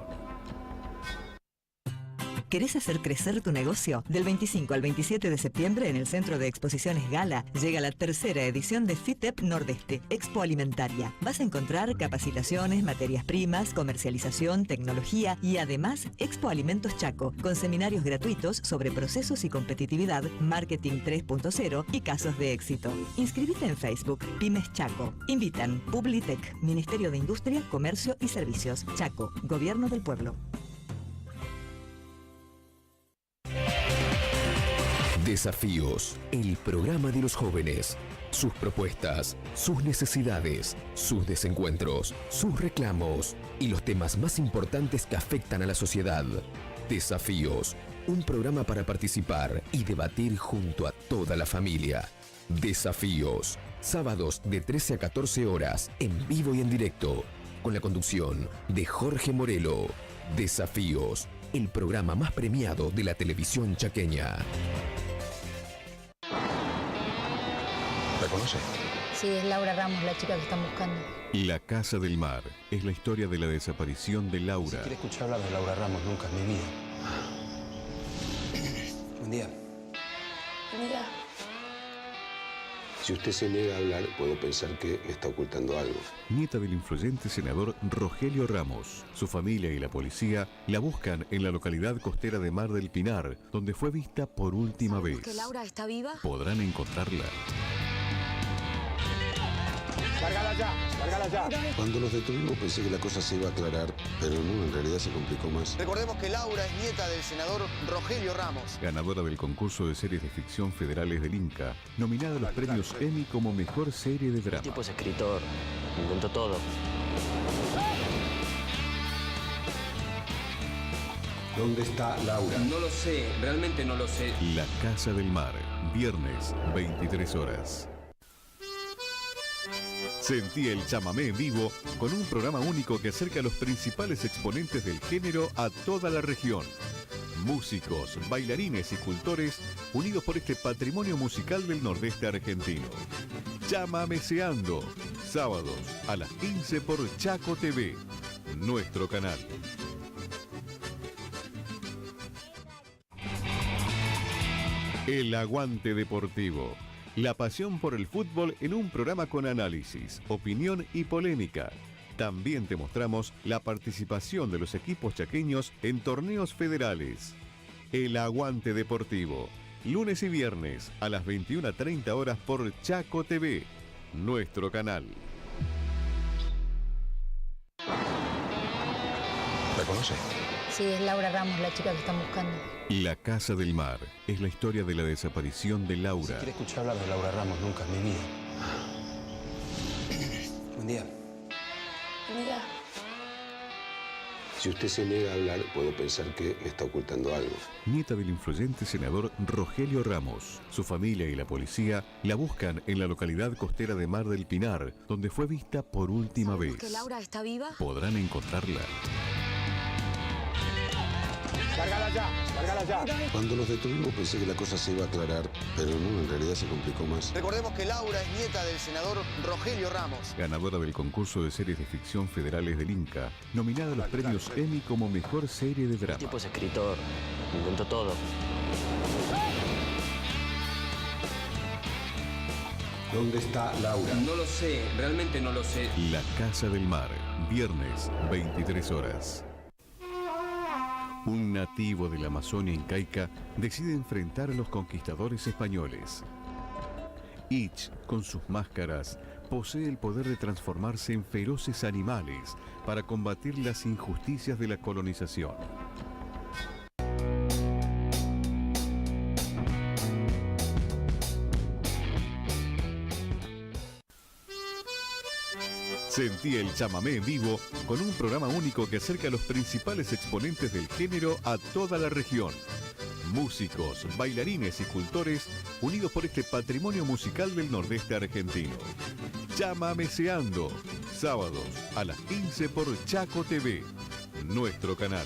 ¿Querés hacer crecer tu negocio? Del 25 al 27 de septiembre en el Centro de Exposiciones Gala llega la tercera edición de FITEP Nordeste, Expo Alimentaria. Vas a encontrar capacitaciones, materias primas, comercialización, tecnología y además Expo Alimentos Chaco, con seminarios gratuitos sobre procesos y competitividad, marketing 3.0 y casos de éxito. Inscribite en Facebook, Pymes Chaco. Invitan Publitec, Ministerio de Industria, Comercio y Servicios. Chaco, Gobierno del Pueblo. Desafíos, el programa de los jóvenes, sus propuestas, sus necesidades, sus desencuentros, sus reclamos y los temas más importantes que afectan a la sociedad. Desafíos, un programa para participar y debatir junto a toda la familia. Desafíos, sábados de 13 a 14 horas, en vivo y en directo, con la conducción de Jorge Morelo. Desafíos, el programa más premiado de la televisión chaqueña. ¿La conoce? Sí, es Laura Ramos, la chica que están buscando. La Casa del Mar es la historia de la desaparición de Laura. Si quiere escuchar hablar de Laura Ramos nunca en mi vida. Buen día. Buen día. Si usted se niega a hablar, puedo pensar que me está ocultando algo. Nieta del influyente senador Rogelio Ramos. Su familia y la policía la buscan en la localidad costera de Mar del Pinar, donde fue vista por última vez. ¿Que Laura está viva? ¿Podrán encontrarla? ¡Lárgala ya! ¡Lárgala ya! Cuando los detuvimos pensé que la cosa se iba a aclarar, pero no, en realidad se complicó más. Recordemos que Laura es nieta del senador Rogelio Ramos. Ganadora del concurso de series de ficción federales del Inca, nominada a los premios Emmy como mejor serie de drama. El tipo es escritor, inventó todo. ¿Dónde está Laura? No lo sé, realmente no lo sé. La Casa del Mar, viernes, 23 horas. Sentí el chamamé en vivo con un programa único que acerca a los principales exponentes del género a toda la región. Músicos, bailarines y cultores unidos por este patrimonio musical del nordeste argentino. Chamameseando, sábados a las 15 por Chaco TV, nuestro canal. El Aguante Deportivo. La pasión por el fútbol en un programa con análisis, opinión y polémica. También te mostramos la participación de los equipos chaqueños en torneos federales. El Aguante Deportivo. lunes y viernes a las 21:30 horas por Chaco TV, nuestro canal. ¿La conoce? Sí, es Laura Ramos, la chica que están buscando. La Casa del Mar es la historia de la desaparición de Laura. Si quiere escuchar hablar de Laura Ramos nunca en mi vida. Buen día. Buen día. Si usted se niega a hablar, puedo pensar que me está ocultando algo. Nieta del influyente senador Rogelio Ramos. Su familia y la policía la buscan en la localidad costera de Mar del Pinar, donde fue vista por última vez. ¿Que Laura está viva? ¿Podrán encontrarla? Cárgala ya. Cuando los detuvimos pensé que la cosa se iba a aclarar, pero no, en realidad se complicó más. Recordemos que Laura es nieta del senador Rogelio Ramos. Ganadora del concurso de series de ficción federales del Inca, nominada a los premios Emmy como mejor serie de drama. El tipo es escritor, inventó todo. ¿Dónde está Laura? No lo sé, realmente no lo sé. La Casa del Mar, viernes, 23 horas. Un nativo de la Amazonia incaica decide enfrentar a los conquistadores españoles. Ich, con sus máscaras, posee el poder de transformarse en feroces animales para combatir las injusticias de la colonización. Sentí el chamamé en vivo con un programa único que acerca a los principales exponentes del género a toda la región. Músicos, bailarines y cultores unidos por este patrimonio musical del nordeste argentino. Chamameseando, sábados a las 15 por Chaco TV, nuestro canal.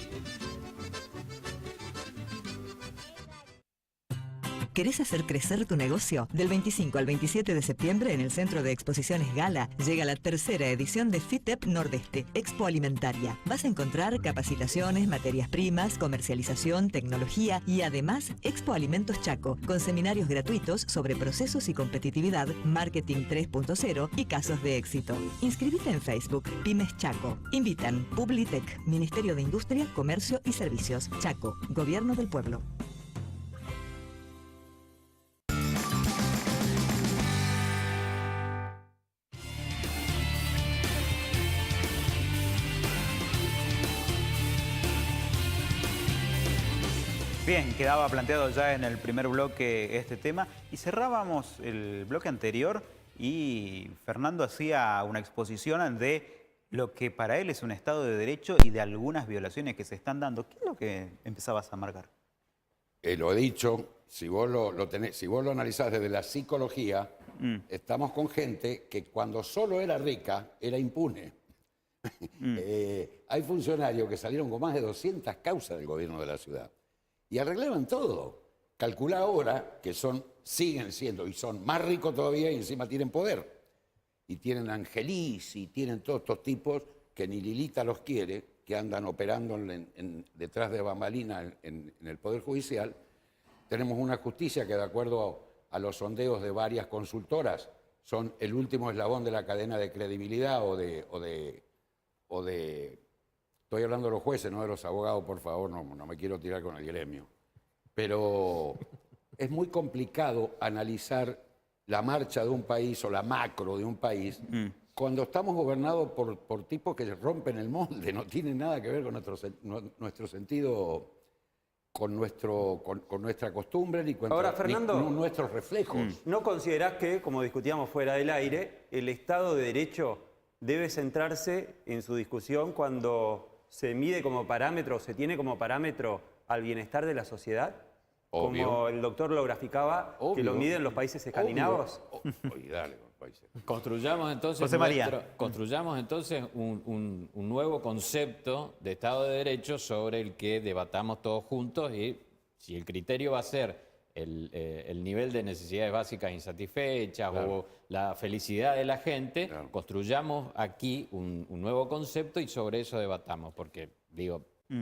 ¿Querés hacer crecer tu negocio? Del 25 al 27 de septiembre en el Centro de Exposiciones Gala llega la tercera edición de FITEP Nordeste, Expo Alimentaria. Vas a encontrar capacitaciones, materias primas, comercialización, tecnología y además Expo Alimentos Chaco, con seminarios gratuitos sobre procesos y competitividad, marketing 3.0 y casos de éxito. Inscribite en Facebook, Pymes Chaco. Invitan Publitec, Ministerio de Industria, Comercio y Servicios. Chaco, Gobierno del Pueblo. Bien, quedaba planteado ya en el primer bloque este tema y cerrábamos el bloque anterior y Fernando hacía una exposición de lo que para él es un Estado de Derecho y de algunas violaciones que se están dando. ¿Qué es lo que empezabas a marcar? Lo he dicho, si vos lo analizás desde la psicología, estamos con gente que cuando solo era rica, era impune. Hay funcionarios que salieron con más de 200 causas del gobierno de la ciudad. Y arreglaban todo. Calcula ahora que siguen siendo y son más ricos todavía y encima tienen poder. Y tienen Angelis y tienen todos estos tipos que ni Lilita los quiere, que andan operando detrás de bambalina en el Poder Judicial. Tenemos una justicia que, de acuerdo a los sondeos de varias consultoras, son el último eslabón de la cadena de credibilidad o de estoy hablando de los jueces, no de los abogados, por favor, no me quiero tirar con el gremio. Pero es muy complicado analizar la marcha de un país o la macro de un país cuando estamos gobernados por tipos que rompen el molde, no tienen nada que ver con nuestro sentido, con nuestra costumbre ni con nuestros reflejos. ¿No considerás que, como discutíamos fuera del aire, el Estado de Derecho debe centrarse en su discusión cuando se mide como parámetro, se tiene como parámetro al bienestar de la sociedad? Obvio. Como el doctor lo graficaba, Obvio. que lo miden los países escandinavos. Construyamos entonces, un nuevo concepto de Estado de Derecho sobre el que debatamos todos juntos y si el criterio va a ser el nivel de necesidades básicas insatisfechas o la felicidad de la gente, construyamos aquí un nuevo concepto y sobre eso debatamos, porque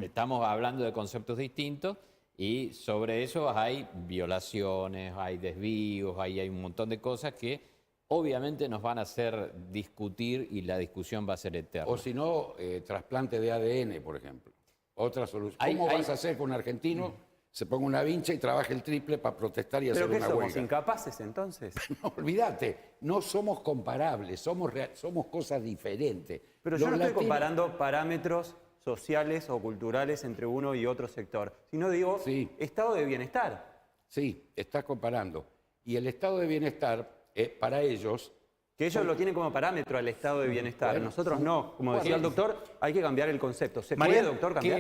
estamos hablando de conceptos distintos y sobre eso hay violaciones, hay desvíos, hay un montón de cosas que obviamente nos van a hacer discutir y la discusión va a ser eterna. O si no, trasplante de ADN, por ejemplo. Otra solución. ¿Cómo vas a hacer con un argentino se ponga una vincha y trabaje el triple para protestar y hacer ¿Pero qué una somos, huelga. incapaces entonces? No, olvídate, no somos comparables, somos cosas diferentes. Pero yo no estoy comparando parámetros sociales o culturales entre uno y otro sector, sino digo estado de bienestar. Sí, estás comparando. Y el estado de bienestar, para ellos... Que ellos lo tienen como parámetro al estado de bienestar, nosotros no. Como decía el doctor, hay que cambiar el concepto. ¿Se puede, doctor, cambiar?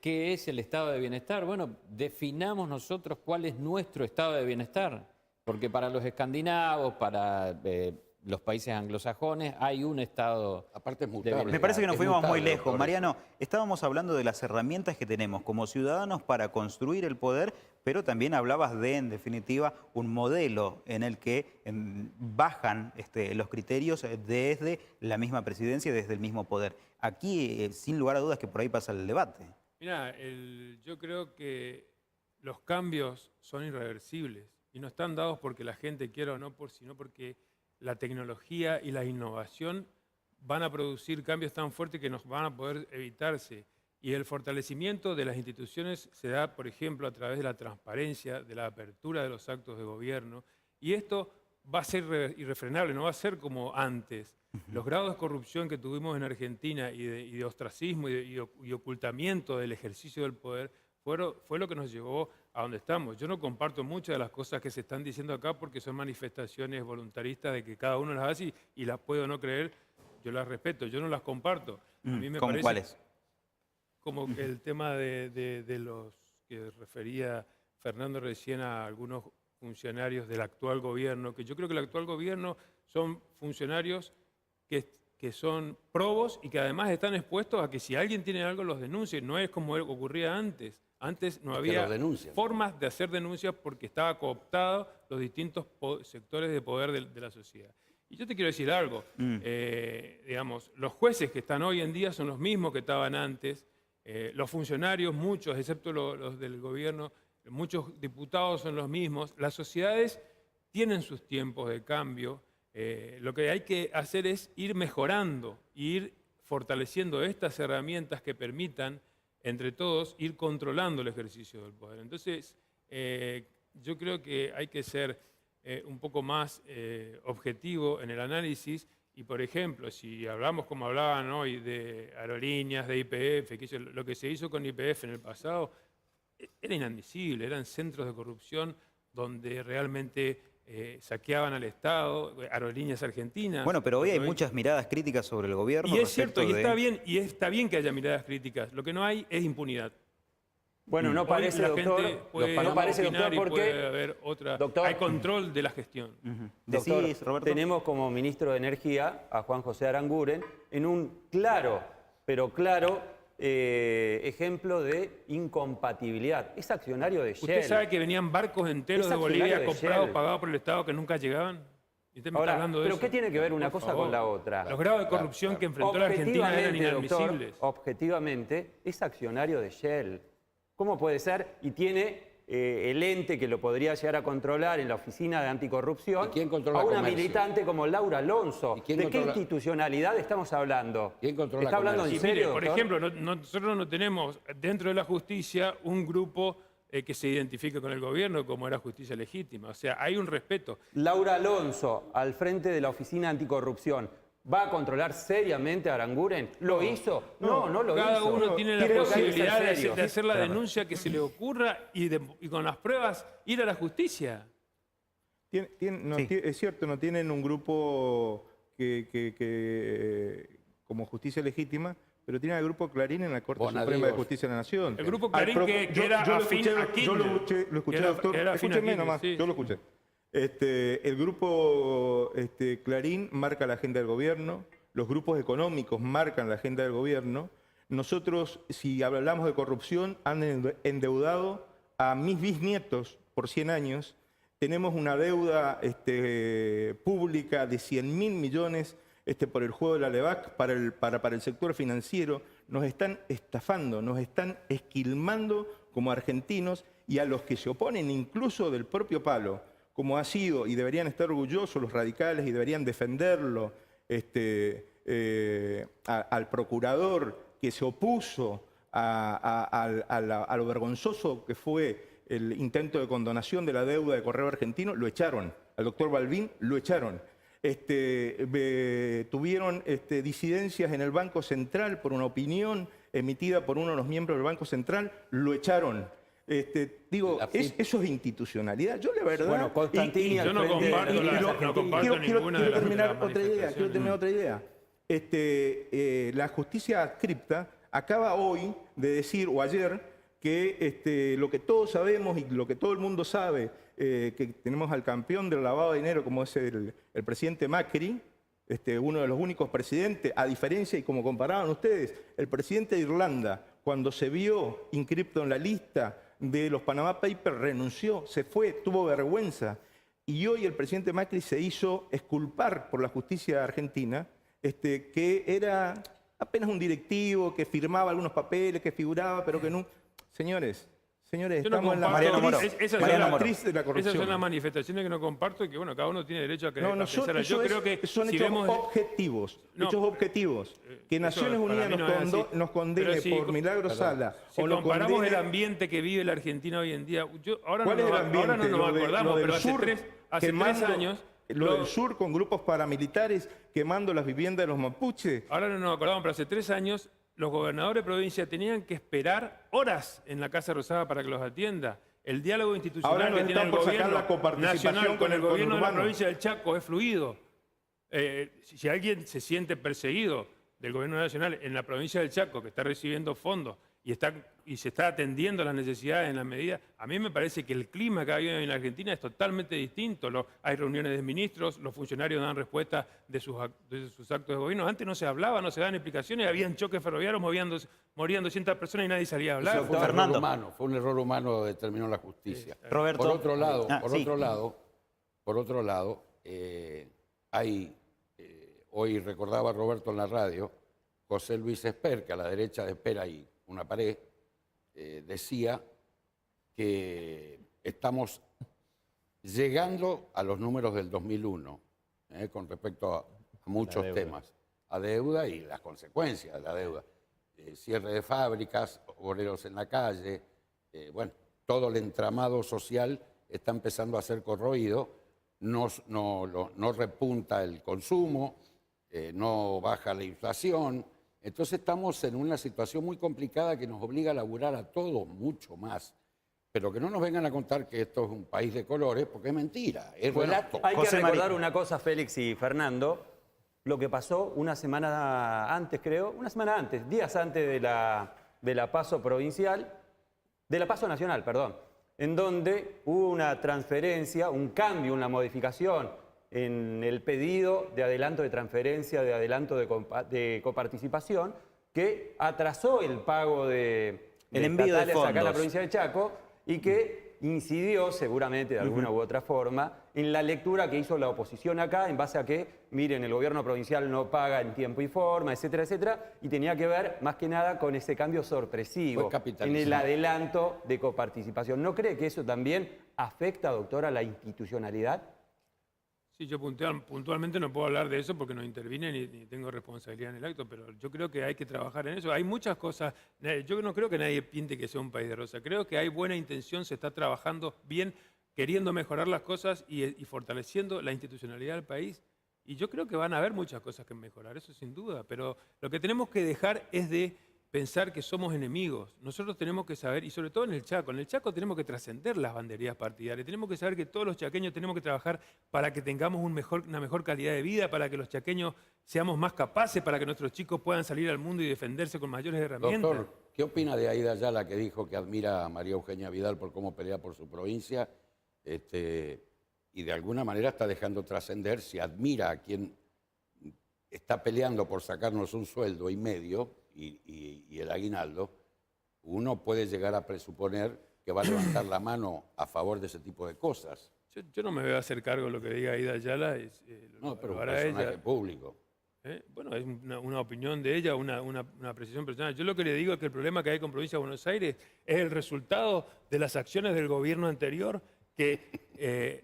¿Qué es el estado de bienestar? Bueno, definamos nosotros cuál es nuestro estado de bienestar. Porque para los escandinavos, para los países anglosajones, hay un estado... Aparte es mutable. Me parece que nos fuimos muy lejos. Mariano, estábamos hablando de las herramientas que tenemos como ciudadanos para construir el poder, pero también hablabas de, en definitiva, un modelo en el que bajan los criterios desde la misma presidencia y desde el mismo poder. Aquí, sin lugar a dudas, que por ahí pasa el debate. Mira, yo creo que los cambios son irreversibles y no están dados porque la gente quiera o no, sino porque la tecnología y la innovación van a producir cambios tan fuertes que nos van a poder evitarse. Y el fortalecimiento de las instituciones se da, por ejemplo, a través de la transparencia, de la apertura de los actos de gobierno. Y esto va a ser irrefrenable, no va a ser como antes. Los grados de corrupción que tuvimos en Argentina y de ostracismo y ocultamiento del ejercicio del poder fue lo que nos llevó a donde estamos. Yo no comparto muchas de las cosas que se están diciendo acá porque son manifestaciones voluntaristas de que cada uno las hace y las puedo no creer. Yo las respeto, yo no las comparto. A mí me ¿Cómo parece cuáles? como el tema de los que refería Fernando recién a algunos funcionarios del actual gobierno, que yo creo que el actual gobierno son funcionarios que son probos y que además están expuestos a que si alguien tiene algo los denuncie. No es como ocurría antes. Antes no había formas de hacer denuncias porque estaba cooptado los distintos sectores de poder de la sociedad. Y yo te quiero decir algo. Digamos, los jueces que están hoy en día son los mismos que estaban antes. Los funcionarios, muchos, excepto los del gobierno, muchos diputados son los mismos. Las sociedades tienen sus tiempos de cambio. Lo que hay que hacer es ir mejorando, ir fortaleciendo estas herramientas que permitan, entre todos, ir controlando el ejercicio del poder. Entonces, yo creo que hay que ser un poco más objetivo en el análisis y, por ejemplo, si hablamos como hablaban hoy de aerolíneas, de YPF, lo que se hizo con YPF en el pasado era inadmisible, eran centros de corrupción donde realmente saqueaban al Estado, aerolíneas argentinas. Bueno, pero hoy hay muchas miradas críticas sobre el gobierno. Y es cierto, y está bien que haya miradas críticas. Lo que no hay es impunidad. Bueno, no parece, doctor, no parece, doctor, porque hay control de la gestión. Doctor, Roberto, tenemos como ministro de Energía a Juan José Aranguren en un claro, pero claro, ejemplo de incompatibilidad. Es accionario de Shell. ¿Usted sabe que venían barcos enteros de Bolivia comprados, pagados por el Estado que nunca llegaban? Y usted me está hablando de ¿pero eso. qué tiene que ver una cosa con la otra? Los grados de corrupción que enfrentó la Argentina eran inadmisibles. Doctor, objetivamente, es accionario de Shell. ¿Cómo puede ser? Y tiene el ente que lo podría llegar a controlar en la Oficina de Anticorrupción a una militante como Laura Alonso. ¿De qué institucionalidad estamos hablando? ¿Quién controla ¿Está hablando en serio, por ejemplo, nosotros no tenemos dentro de la justicia un grupo que se identifique con el gobierno como era Justicia Legítima. O sea, hay un respeto. Laura Alonso, al frente de la Oficina Anticorrupción, ¿va a controlar seriamente a Aranguren? ¿Lo hizo? No lo hizo. Cada uno tiene la posibilidad de hacer la denuncia que se le ocurra y con las pruebas ir a la justicia. Es cierto, no tienen un grupo como Justicia Legítima, pero tienen al Grupo Clarín en la Corte Suprema de Justicia de la Nación. El Grupo Clarín que era afín a Kirchner. Yo lo escuché, doctor. Escúcheme nomás, yo lo escuché. El grupo Clarín marca la agenda del gobierno, los grupos económicos marcan la agenda del gobierno. Nosotros, si hablamos de corrupción, han endeudado a mis bisnietos por 100 años. Tenemos una deuda pública de 100.000 millones por el juego de la LEVAC para el sector financiero. Nos están estafando, nos están esquilmando como argentinos y a los que se oponen incluso del propio palo, como ha sido, y deberían estar orgullosos los radicales y deberían defenderlo, al procurador que se opuso a lo vergonzoso que fue el intento de condonación de la deuda de Correo Argentino, lo echaron. Al doctor Balbín lo echaron. Tuvieron disidencias en el Banco Central por una opinión emitida por uno de los miembros del Banco Central, lo echaron. Eso es institucionalidad. Yo la verdad... Bueno, Constantini yo no comparto ninguna de las manifestaciones. Quiero terminar otra idea. La justicia adscripta acaba hoy de decir, o ayer, que lo que todos sabemos y lo que todo el mundo sabe, que tenemos al campeón del lavado de dinero como es el presidente Macri, uno de los únicos presidentes, a diferencia, y como comparaban ustedes, el presidente de Irlanda, cuando se vio inscripto en la lista de los Panama Papers, renunció, se fue, tuvo vergüenza. Y hoy el presidente Macri se hizo exculpar por la justicia argentina, que era apenas un directivo, que firmaba algunos papeles, que figuraba, pero que no... Señores, estamos en la matriz de la corrupción. Esas son las manifestaciones que no comparto y que, bueno, cada uno tiene derecho a creer. Yo creo que son hechos objetivos. Hechos objetivos. Que Naciones Unidas nos condene por Milagro Sala. Si comparamos el ambiente que vive la Argentina hoy en día, ahora no nos acordamos, pero hace 3 años... Lo del sur con grupos paramilitares quemando las viviendas de los mapuches. Ahora no nos acordamos, pero hace 3 años los gobernadores de provincia tenían que esperar horas en la Casa Rosada para que los atienda. El diálogo institucional que tiene el gobierno nacional con el gobierno de la provincia del Chaco es fluido. Si alguien se siente perseguido del gobierno nacional en la provincia del Chaco, que está recibiendo fondos y se está atendiendo las necesidades en la medida, a mí me parece que el clima que hay hoy en la Argentina es totalmente distinto. Hay reuniones de ministros, los funcionarios dan respuesta de sus actos de gobierno. Antes no se hablaba, no se daban explicaciones, habían choques ferroviarios, morían 200 personas y nadie salía a hablar. Fue un error humano, determinó la justicia. Roberto. Por otro lado, hoy recordaba Roberto en la radio, José Luis Esper, que a la derecha de Esper hay una pared, decía que estamos llegando a los números del 2001 con respecto a muchos temas, a deuda y las consecuencias de la deuda. Cierre de fábricas, obreros en la calle, todo el entramado social está empezando a ser corroído, no repunta el consumo, no baja la inflación. Entonces estamos en una situación muy complicada que nos obliga a laburar a todos mucho más. Pero que no nos vengan a contar que esto es un país de colores, porque es mentira, es relato. Hay que recordar una cosa, Félix y Fernando, lo que pasó una semana antes, días antes de la PASO provincial, de la PASO nacional, perdón, en donde hubo una transferencia, un cambio, una modificación en el pedido de adelanto de transferencia, de adelanto de coparticipación, que atrasó el pago de envío de fondos acá en la provincia de Chaco y que incidió seguramente de alguna u otra forma en la lectura que hizo la oposición acá en base a que, miren, el gobierno provincial no paga en tiempo y forma, etcétera, etcétera, y tenía que ver más que nada con ese cambio sorpresivo en el adelanto de coparticipación. ¿No cree que eso también afecta, doctora, a la institucionalidad? Sí, yo puntualmente no puedo hablar de eso porque no intervine ni tengo responsabilidad en el acto, pero yo creo que hay que trabajar en eso. Hay muchas cosas, yo no creo que nadie pinte que sea un país de rosa, creo que hay buena intención, se está trabajando bien, queriendo mejorar las cosas y fortaleciendo la institucionalidad del país. Y yo creo que van a haber muchas cosas que mejorar, eso sin duda, pero lo que tenemos que dejar es de pensar que somos enemigos. Nosotros tenemos que saber, y sobre todo en el Chaco tenemos que trascender las banderías partidarias, tenemos que saber que todos los chaqueños tenemos que trabajar para que tengamos una mejor calidad de vida, para que los chaqueños seamos más capaces, para que nuestros chicos puedan salir al mundo y defenderse con mayores herramientas. Doctor, ¿qué opina de Aida Ayala, que dijo que admira a María Eugenia Vidal por cómo pelea por su provincia y de alguna manera está dejando trascender si admira a quien está peleando por sacarnos un sueldo y medio y el aguinaldo? Uno puede llegar a presuponer que va a levantar la mano a favor de ese tipo de cosas. Yo no me voy a hacer cargo de lo que diga Aida Ayala. No, pero un personaje público. Bueno, es una opinión de ella, una apreciación personal. Yo lo que le digo es que el problema que hay con Provincia de Buenos Aires es el resultado de las acciones del gobierno anterior que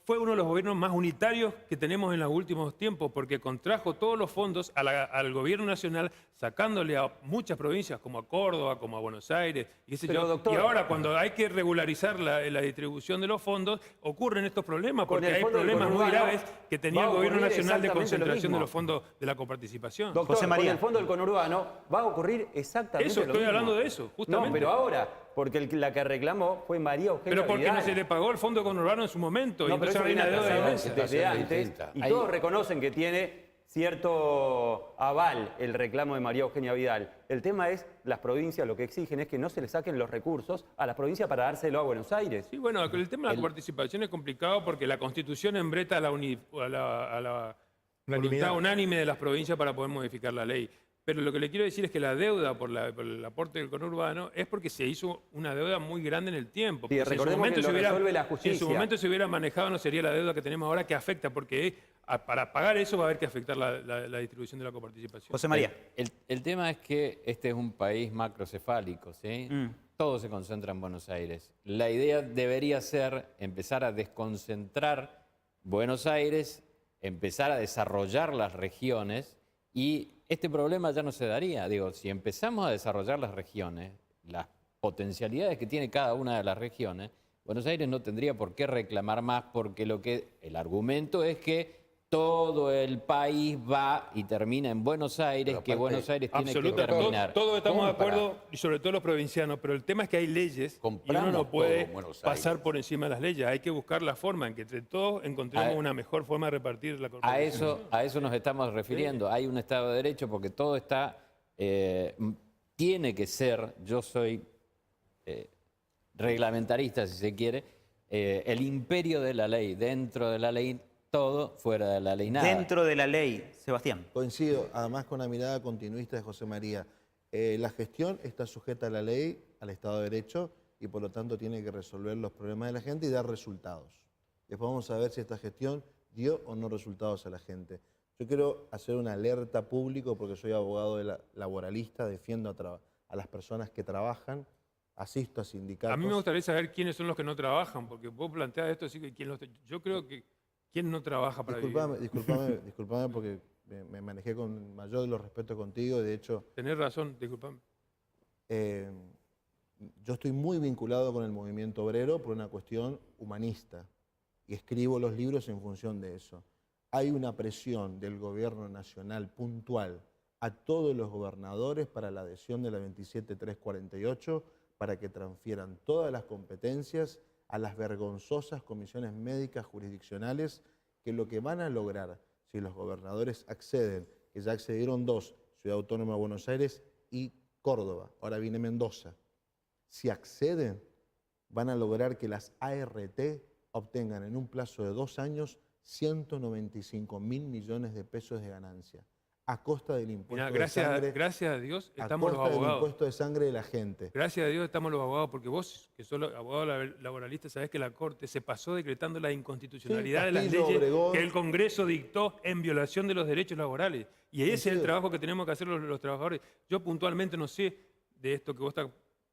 fue uno de los gobiernos más unitarios que tenemos en los últimos tiempos, porque contrajo todos los fondos al gobierno nacional, sacándole a muchas provincias, como a Córdoba, como a Buenos Aires, y qué sé yo. Doctor, y ahora, cuando hay que regularizar la distribución de los fondos, ocurren estos problemas, porque hay problemas muy graves que tenía el gobierno nacional de concentración de los fondos de la coparticipación. Doctor, José María, con el fondo del conurbano va a ocurrir exactamente eso, lo mismo. estoy hablando de eso, justamente. No, pero ahora, porque la que reclamó fue María Eugenia Pero porque Vidal. no se le pagó el fondo conurbano en su momento, No, y pero entonces hay una deuda inmensa. desde antes, y todos reconocen que tiene cierto aval el reclamo de María Eugenia Vidal. El tema es, las provincias lo que exigen es que no se le saquen los recursos a las provincias para dárselo a Buenos Aires. Sí, bueno, el tema de la participación es complicado porque la Constitución embreta a la voluntad unánime de las provincias para poder modificar la ley. Pero lo que le quiero decir es que la deuda por el aporte del conurbano es porque se hizo una deuda muy grande en el tiempo. Sí, recordemos que lo resuelve la justicia. Si en su momento se hubiera manejado, no sería la deuda que tenemos ahora que afecta, porque para pagar eso va a haber que afectar la distribución de la coparticipación. José María. El tema es que este es un país macrocefálico, ¿sí? Todo se concentra en Buenos Aires. La idea debería ser empezar a desconcentrar Buenos Aires, empezar a desarrollar las regiones, y este problema ya no se daría. Digo, si empezamos a desarrollar las regiones, las potencialidades que tiene cada una de las regiones, Buenos Aires no tendría por qué reclamar más, porque el argumento es que todo el país va y termina en Buenos Aires, que Buenos Aires tiene que terminar. Todos estamos de acuerdo, y sobre todo los provincianos, pero el tema es que hay leyes y uno no puede pasar por encima de las leyes. Hay que buscar la forma en que entre todos encontremos una mejor forma de repartir la corporación. A eso nos estamos refiriendo. Hay un Estado de Derecho porque todo está... tiene que ser, yo soy reglamentarista si se quiere, el imperio de la ley, dentro de la ley todo, fuera de la ley nada. Dentro de la ley, Sebastián. Coincido, además con la mirada continuista de José María. La gestión está sujeta a la ley, al Estado de Derecho, y por lo tanto tiene que resolver los problemas de la gente y dar resultados. Después vamos a ver si esta gestión dio o no resultados a la gente. Yo quiero hacer una alerta público porque soy abogado laboralista, defiendo a las personas que trabajan, asisto a sindicatos. A mí me gustaría saber quiénes son los que no trabajan, porque vos planteás esto así que yo creo que ¿quién no trabaja para vivir? Disculpame porque me manejé con mayor de los respetos contigo, de hecho... Tenés razón, disculpame. Yo estoy muy vinculado con el movimiento obrero por una cuestión humanista y escribo los libros en función de eso. Hay una presión del gobierno nacional puntual a todos los gobernadores para la adhesión de la 27348 para que transfieran todas las competencias a las vergonzosas comisiones médicas jurisdiccionales, que lo que van a lograr, si los gobernadores acceden, que ya accedieron dos, Ciudad Autónoma de Buenos Aires y Córdoba, ahora viene Mendoza, si acceden, van a lograr que las ART obtengan en un plazo de 2 años 195.000 millones de pesos de ganancia, a costa del impuesto de sangre. Gracias a Dios estamos los abogados. A costa del impuesto de sangre de la gente. Gracias a Dios estamos los abogados, porque vos, que sos abogado laboralista, sabés que la Corte se pasó decretando la inconstitucionalidad de las leyes que el Congreso dictó en violación de los derechos laborales. Y ese es el trabajo que tenemos que hacer los trabajadores. Yo puntualmente no sé de esto que vos estás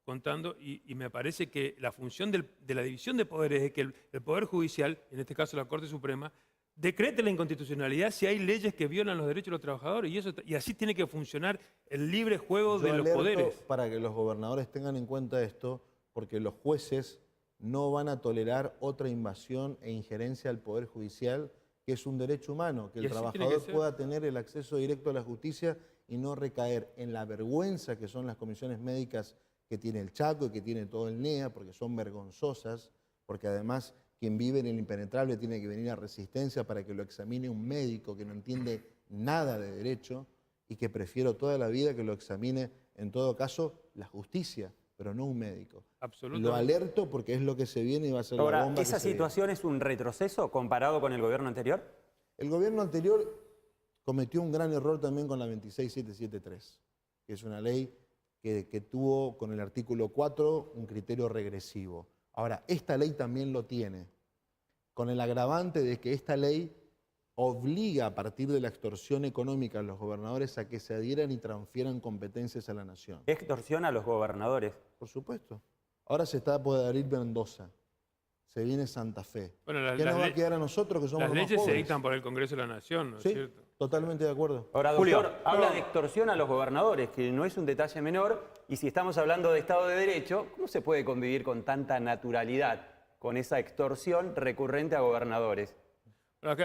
contando, y me parece que la función de la división de poderes es que el Poder Judicial, en este caso la Corte Suprema, decrete la inconstitucionalidad si hay leyes que violan los derechos de los trabajadores, y así tiene que funcionar el libre juego de los poderes. Para que los gobernadores tengan en cuenta esto, porque los jueces no van a tolerar otra invasión e injerencia al Poder Judicial, que es un derecho humano, que el trabajador pueda tener el acceso directo a la justicia y no recaer en la vergüenza que son las comisiones médicas que tiene el Chaco y que tiene todo el NEA, porque son vergonzosas, porque además quien vive en el impenetrable tiene que venir a Resistencia para que lo examine un médico que no entiende nada de derecho y que prefiero toda la vida que lo examine, en todo caso, la justicia, pero no un médico. Absolutamente. Lo alerto porque es lo que se viene y va a ser la bomba. Ahora, ¿esa situación es un retroceso comparado con el gobierno anterior? El gobierno anterior cometió un gran error también con la 26773, que es una ley que tuvo con el artículo 4 un criterio regresivo. Ahora, esta ley también lo tiene, con el agravante de que esta ley obliga a partir de la extorsión económica a los gobernadores a que se adhieran y transfieran competencias a la nación. ¿Extorsiona a los gobernadores? Por supuesto. Ahora se está por adherir Mendoza. se viene Santa Fe. Bueno, ¿Qué nos va a quedar a nosotros que somos las los más leyes se pobres? dictan por el Congreso de la Nación, ¿no es Sí, cierto? totalmente de acuerdo. Ahora, doctor, habla de extorsión a los gobernadores, que no es un detalle menor, y si estamos hablando de Estado de Derecho, ¿cómo se puede convivir con tanta naturalidad con esa extorsión recurrente a gobernadores? Bueno,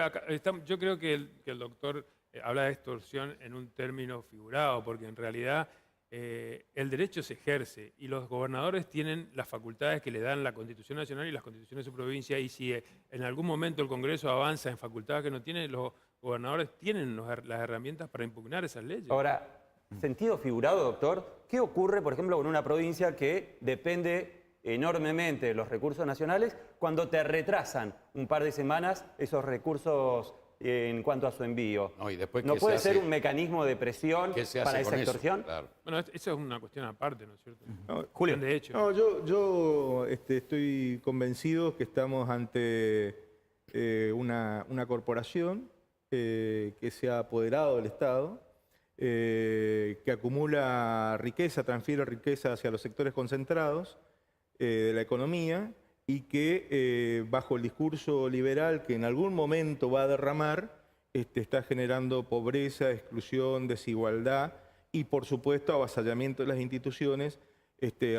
yo creo que el doctor habla de extorsión en un término figurado, porque en realidad el derecho se ejerce y los gobernadores tienen las facultades que le dan la Constitución Nacional y las constituciones de su provincia, y si en algún momento el Congreso avanza en facultades que no tiene, los gobernadores tienen las herramientas para impugnar esas leyes. Ahora, sentido figurado, doctor, ¿qué ocurre, por ejemplo, con una provincia que depende enormemente de los recursos nacionales cuando te retrasan un par de semanas esos recursos en cuanto a su envío? No, y después, ¿No puede ser un mecanismo de presión para esa extorsión? Claro. Bueno, eso es una cuestión aparte, ¿no es cierto? No, Julio. De hecho. No, yo estoy convencido que estamos ante una corporación que se ha apoderado del Estado, que acumula riqueza, transfiere riqueza hacia los sectores concentrados de la economía, y que bajo el discurso liberal que en algún momento va a derramar, está generando pobreza, exclusión, desigualdad y, por supuesto, avasallamiento de las instituciones.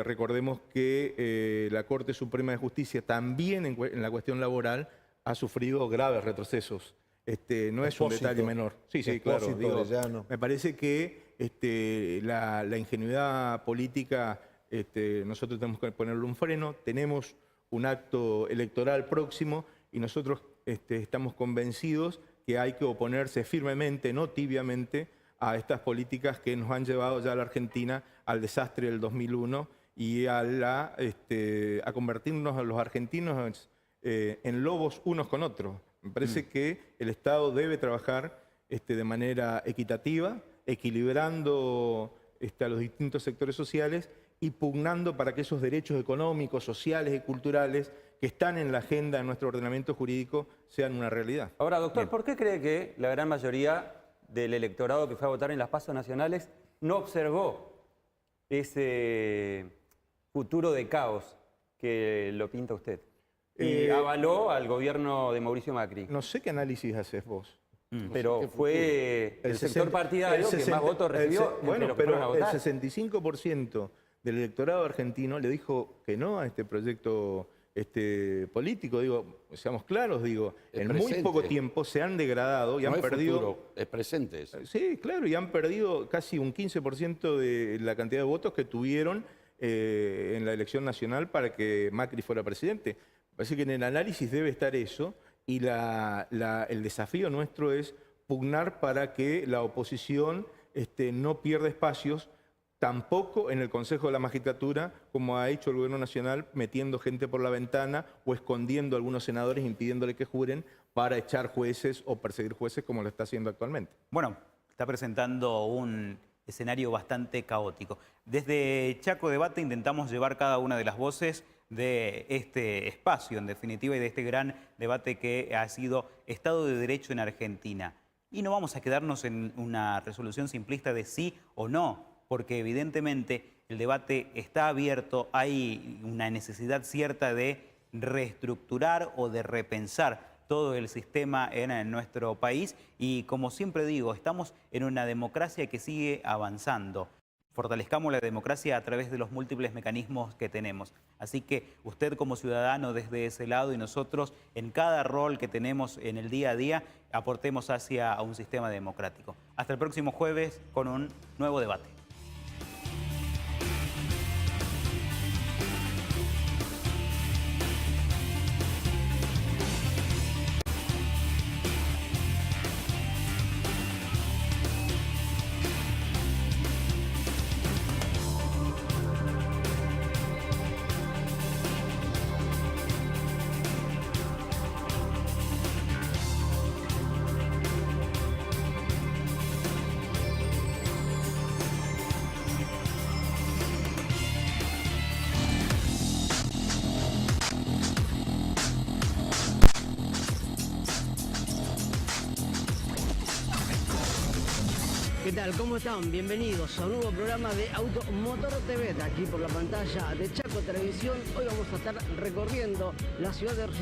Recordemos que la Corte Suprema de Justicia también en la cuestión laboral ha sufrido graves retrocesos. No es un detalle menor. Sí, claro. Digo, me parece que la ingenuidad política, nosotros tenemos que ponerle un freno. Tenemos un acto electoral próximo y nosotros estamos convencidos que hay que oponerse firmemente, no tibiamente, a estas políticas que nos han llevado ya a la Argentina al desastre del 2001 y a convertirnos a los argentinos en lobos unos con otros. Me parece que el Estado debe trabajar de manera equitativa, equilibrando a los distintos sectores sociales y pugnando para que esos derechos económicos, sociales y culturales que están en la agenda de nuestro ordenamiento jurídico sean una realidad. Ahora, doctor, ¿por qué cree que la gran mayoría del electorado que fue a votar en las PASO nacionales no observó ese futuro de caos que lo pinta usted y avaló al gobierno de Mauricio Macri? No sé qué análisis haces vos. Pero fue el sector partidario que más votos recibió. Bueno, pero el 65% del electorado argentino le dijo que no a este proyecto político. Digo, seamos claros, en muy poco tiempo se han degradado y han perdido... Futuro, es presente eso. Sí, claro, y han perdido casi un 15% de la cantidad de votos que tuvieron en la elección nacional para que Macri fuera presidente. Parece que en el análisis debe estar eso, y el desafío nuestro es pugnar para que la oposición no pierda espacios, tampoco en el Consejo de la Magistratura, como ha hecho el Gobierno Nacional, metiendo gente por la ventana o escondiendo a algunos senadores, impidiéndole que juren para echar jueces o perseguir jueces, como lo está haciendo actualmente. Bueno, está presentando un escenario bastante caótico. Desde Chaco Debate intentamos llevar cada una de las voces de este espacio, en definitiva, y de este gran debate que ha sido Estado de Derecho en Argentina. Y no vamos a quedarnos en una resolución simplista de sí o no, porque evidentemente el debate está abierto, hay una necesidad cierta de reestructurar o de repensar todo el sistema en nuestro país, y como siempre digo, estamos en una democracia que sigue avanzando. Fortalezcamos la democracia a través de los múltiples mecanismos que tenemos. Así que usted como ciudadano desde ese lado y nosotros en cada rol que tenemos en el día a día, aportemos hacia un sistema democrático. Hasta el próximo jueves con un nuevo debate. ¿Qué tal? ¿Cómo están? Bienvenidos a un nuevo programa de Automotor TV, aquí por la pantalla de Chaco Televisión. Hoy vamos a estar recorriendo la ciudad de